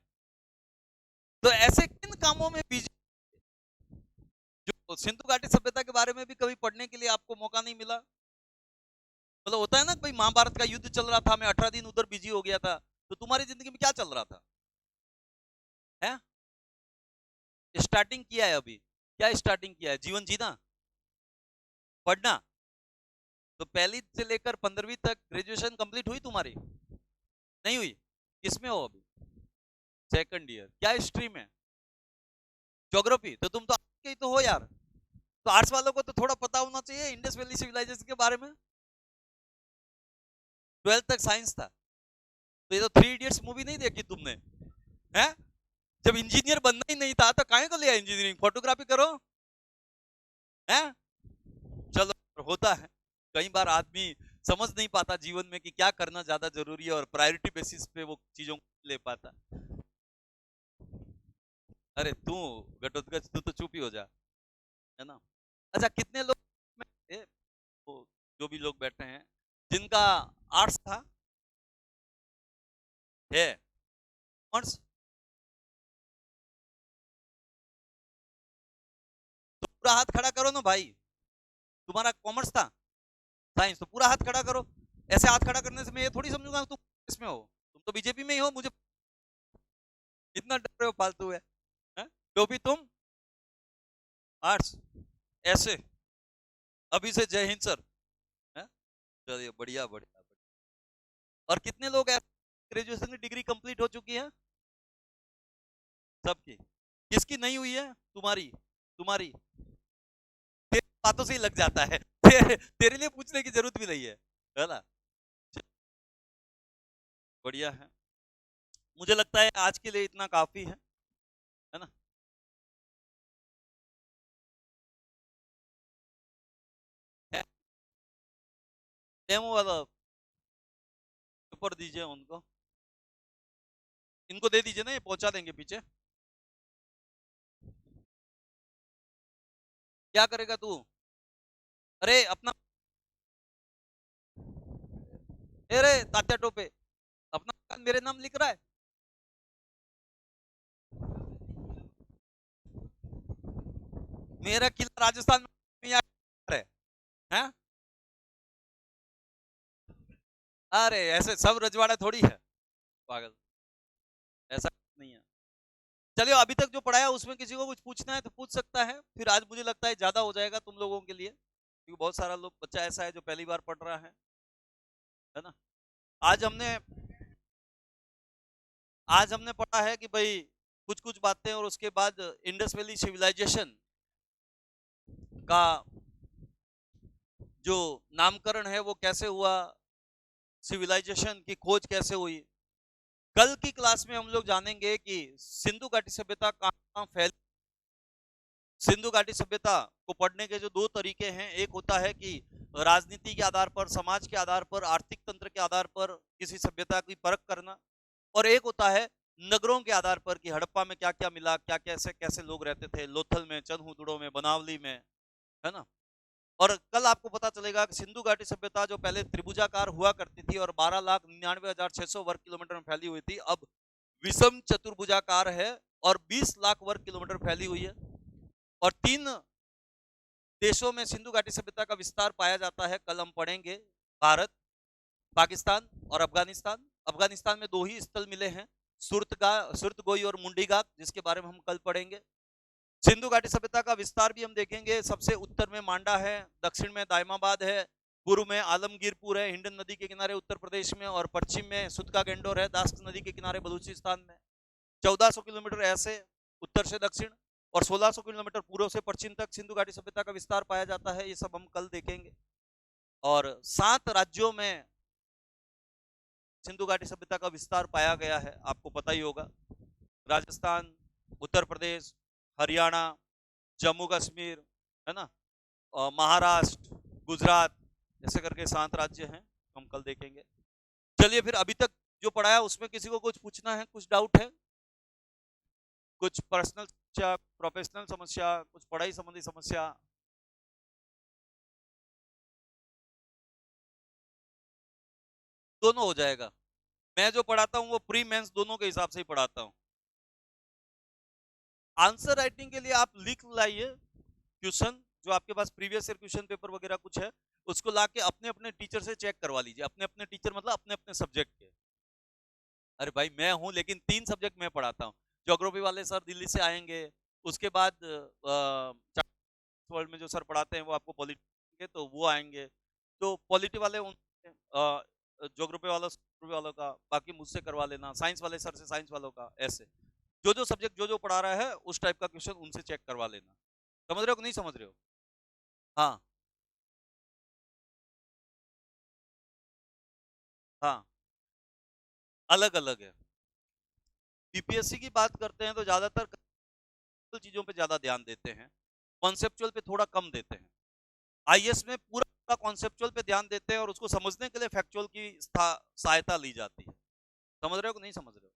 तो ऐसे किन कामों में बिजी, जो सिंधु घाटी सभ्यता के बारे में भी कभी पढ़ने के लिए आपको मौका नहीं मिला? मतलब होता है ना, भाई महाभारत का युद्ध चल रहा था, मैं 18 दिन उधर बिजी हो गया था, तो तुम्हारी जिंदगी में क्या चल रहा था? है? स्टार्टिंग किया है अभी, क्या स्टार्टिंग किया है? जीवन जीना, पढ़ना। तो पहली से लेकर 15वीं तक ग्रेजुएशन कंप्लीट हुई तुम्हारी? नहीं हुई? किसमें हो अभी? सेकंड ईयर, क्या स्ट्रीम है? ज्योग्राफी? तो तुम तो आर्ट्स के ही तो हो यार, तो आर्ट्स वालों को तो थोड़ा पता होना चाहिए इंडस वैली सिविलाइजेशन के बारे में। 12th तक साइंस था, तो ये तो 3 इडियट्स मूवी नहीं देखी तुमने? है? जब इंजीनियर बनना ही नहीं था तो काहे को लिया इंजीनियरिंग? फोटोग्राफी करो, है? चलो, होता है कई बार आदमी समझ नहीं पाता जीवन में कि क्या करना ज्यादा जरूरी है, और प्रायोरिटी बेसिस पे वो चीजों को ले पाता। अरे तू घटोत्कच, तू तो चुप ही हो जा, है ना? अच्छा, कितने लोग में थे, वो जो भी लोग बैठे हैं, जिनका आर्ट्स था? है? कॉमर्स? तो पूरा हाथ खड़ा करो ना भाई, तुम्हारा कॉमर्स था? साइंस? तो पूरा हाथ खड़ा करो। ऐसे हाथ खड़ा करने से मैं ये थोड़ी समझूंगा तुम इसमें हो, तुम तो बीजेपी में ही हो, मुझे इतना डर रहे हो फालतू है? तो भी तुम आर्ट्स? ऐसे अभी से जय हिंद सर, है? चलिए, बढ़िया बढ़िया बढ़िया। और कितने लोग ग्रेजुएशन की डिग्री कंप्लीट हो चुकी है? सबकी? किसकी नहीं हुई है? तुम्हारी? तुम्हारी? तेरी बातों से ही लग जाता है, तेरे लिए पूछने की जरूरत भी नहीं है ना? बढ़िया है, मुझे लगता है आज के लिए इतना काफी है ना? है? डेमो वाला पेपर दीजिए उनको, इनको दे दीजिए ना, ये पहुंचा देंगे पीछे। क्या करेगा तू? अरे अपना, अरे तात्या टोपे, अपना मकान मेरे नाम लिख रहा है? मेरा किला राजस्थान में है, हैं? अरे ऐसे सब रजवाड़ा थोड़ी है, पागल, ऐसा नहीं है। चलिए, अभी तक जो पढ़ाया उसमें किसी को कुछ पूछना है तो पूछ सकता है, फिर आज मुझे लगता है ज्यादा हो जाएगा तुम लोगों के लिए, क्योंकि बहुत सारा लोग बच्चा ऐसा है जो पहली बार पढ़ रहा है ना? आज हमने आज हमने पढ़ा है कि भाई कुछ कुछ बातें, और उसके बाद इंडस वैली सिविलाइजेशन का जो नामकरण है वो कैसे हुआ, सिविलाइजेशन की खोज कैसे हुई। कल की क्लास में हम लोग जानेंगे कि सिंधु घाटी सभ्यता कहाँ फैली। सिंधु घाटी सभ्यता को पढ़ने के जो दो तरीके हैं, एक होता है कि राजनीति के आधार पर, समाज के आधार पर, आर्थिक तंत्र के आधार पर किसी सभ्यता की परख करना, और एक होता है नगरों के आधार पर कि हड़प्पा में क्या क्या मिला, क्या कैसे कैसे लोग रहते थे, लोथल में, चंदहुदड़ो में, बनावली में, है ना? और कल आपको पता चलेगा कि सिंधु घाटी सभ्यता जो पहले त्रिभुजाकार हुआ करती थी और 12,99,600 वर्ग किलोमीटर में फैली हुई थी, अब विषम चतुर्भुजाकार है और 20 लाख वर्ग किलोमीटर फैली हुई है, और तीन देशों में सिंधु घाटी सभ्यता का विस्तार पाया जाता है, कल हम पढ़ेंगे। भारत, पाकिस्तान और अफगानिस्तान। अफगानिस्तान में 2 ही स्थल मिले हैं, सुरतगोई और मुंडीगाग, जिसके बारे में हम कल पढ़ेंगे। सिंधु घाटी सभ्यता का विस्तार भी हम देखेंगे। सबसे उत्तर में मांडा है, दक्षिण में दायमाबाद है, पूर्व में आलमगीरपुर है हिंडन नदी के किनारे उत्तर प्रदेश में, और पश्चिम में सुतका गेंडोर है दास्त नदी के किनारे बलूचिस्तान में। 1400 किलोमीटर ऐसे उत्तर से दक्षिण और 1600 किलोमीटर पूर्व से पश्चिम तक सिंधु घाटी सभ्यता का विस्तार पाया जाता है। ये सब हम कल देखेंगे। और 7 राज्यों में सिंधु घाटी सभ्यता का विस्तार पाया गया है, आपको पता ही होगा। राजस्थान, उत्तर प्रदेश, हरियाणा, जम्मू कश्मीर, है ना, महाराष्ट्र, गुजरात, ऐसे करके 7 राज्य हैं, हम कल देखेंगे। चलिए फिर, अभी तक जो पढ़ाया उसमें किसी को कुछ पूछना है, कुछ डाउट है, कुछ पर्सनल समस्या, प्रोफेशनल समस्या, कुछ पढ़ाई संबंधी समस्या? दोनों हो जाएगा। मैं जो पढ़ाता हूं वो प्री मेंस दोनों के हिसाब से ही पढ़ाता हूं। आंसर राइटिंग के लिए आप लिख लाइए क्वेश्चन, जो आपके पास प्रीवियस ईयर क्वेश्चन पेपर वगैरह कुछ है, उसको लाके अपने अपने टीचर से चेक करवा लीजिए। अपने अपने टीचर मतलब अपने अपने सब्जेक्ट के। अरे भाई, मैं हूं लेकिन 3 सब्जेक्ट मैं पढ़ाता हूं। ज्योग्राफी वाले सर दिल्ली से आएंगे, उसके बाद वर्ल्ड में जो सर पढ़ाते हैं वो आपको पॉलिटी के, तो वो आएंगे। तो पॉलिटी वाले ज्योग्राफी वालों का, बाकी मुझसे करवा लेना। साइंस वाले सर से साइंस वालों का, ऐसे जो सब्जेक्ट जो पढ़ा रहा है उस टाइप का क्वेश्चन उनसे चेक करवा लेना। समझ रहे हो कि नहीं समझ रहे हो? हाँ हाँ, अलग अलग है। बीपीएससी की बात करते हैं तो ज्यादातर चीजों पे ज्यादा ध्यान देते हैं, कॉन्सेप्चुअल पे थोड़ा कम देते हैं। आईएएस में पूरा कॉन्सेप्चुअल पे ध्यान देते हैं और उसको समझने के लिए फैक्चुअल की सहायता ली जाती है। समझ रहे हो कि नहीं समझ रहे हो?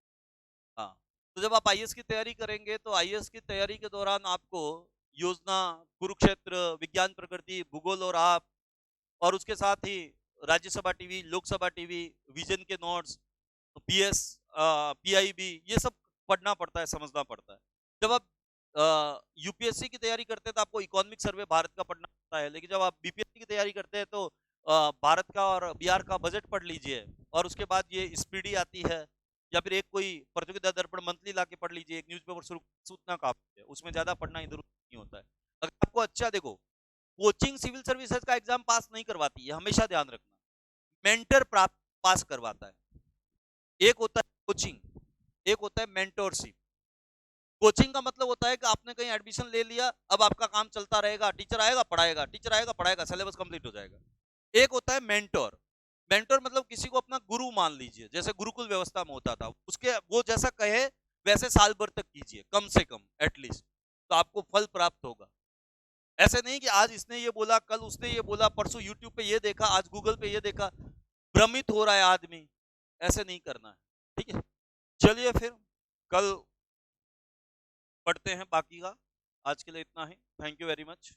हाँ। तो जब आप आईएएस की तैयारी करेंगे तो आईएएस की तैयारी के दौरान आपको योजना, कुरुक्षेत्र, विज्ञान प्रकृति, भूगोल और आप, और उसके साथ ही Rajya Sabha TV, Lok Sabha TV, vision के नोट्स, पीएस, पीआईबी, ये सब पढ़ना पड़ता है, समझना पड़ता है। जब आप यूपीएससी की तैयारी करते हैं तो आपको इकोनॉमिक सर्वे भारत का पढ़ना पड़ता है, लेकिन जब आप बीपीएससी की तैयारी करते हैं तो भारत का और बिहार का बजट पढ़ लीजिए, और उसके बाद ये स्पीडी आती है, या फिर एक कोई प्रतियोगिता दर्पण मंथली ला के पढ़ लीजिए, एक न्यूज़पेपर सूचना काफी है, उसमें ज्यादा पढ़ना इधर नहीं होता है। अगर आपको अच्छा, देखो, कोचिंग सिविल सर्विसेज का एग्जाम पास नहीं करवाती है, हमेशा ध्यान रखना। मेंटर पास करवाता है। एक होता है कोचिंग, एक होता है मेंटोरशिप। कोचिंग का मतलब होता है कि आपने कहीं एडमिशन ले लिया, अब आपका काम चलता रहेगा, टीचर आएगा पढ़ाएगा, टीचर आएगा पढ़ाएगा, सिलेबस कंप्लीट हो जाएगा। एक होता है मेंटोर। मेंटोर मतलब किसी को अपना गुरु मान लीजिए, जैसे गुरुकुल व्यवस्था में होता था, उसके वो जैसा कहे वैसे साल भर तक कीजिए, कम से कम एटलीस्ट, तो आपको फल प्राप्त होगा। ऐसे नहीं कि आज इसने ये बोला, कल उसने ये बोला, परसों यूट्यूब पे ये देखा, आज गूगल पे ये देखा, भ्रमित हो रहा है आदमी। ऐसे नहीं करना है, ठीक है। चलिए फिर कल पढ़ते हैं बाकी का। आज के लिए इतना ही। Thank you very much.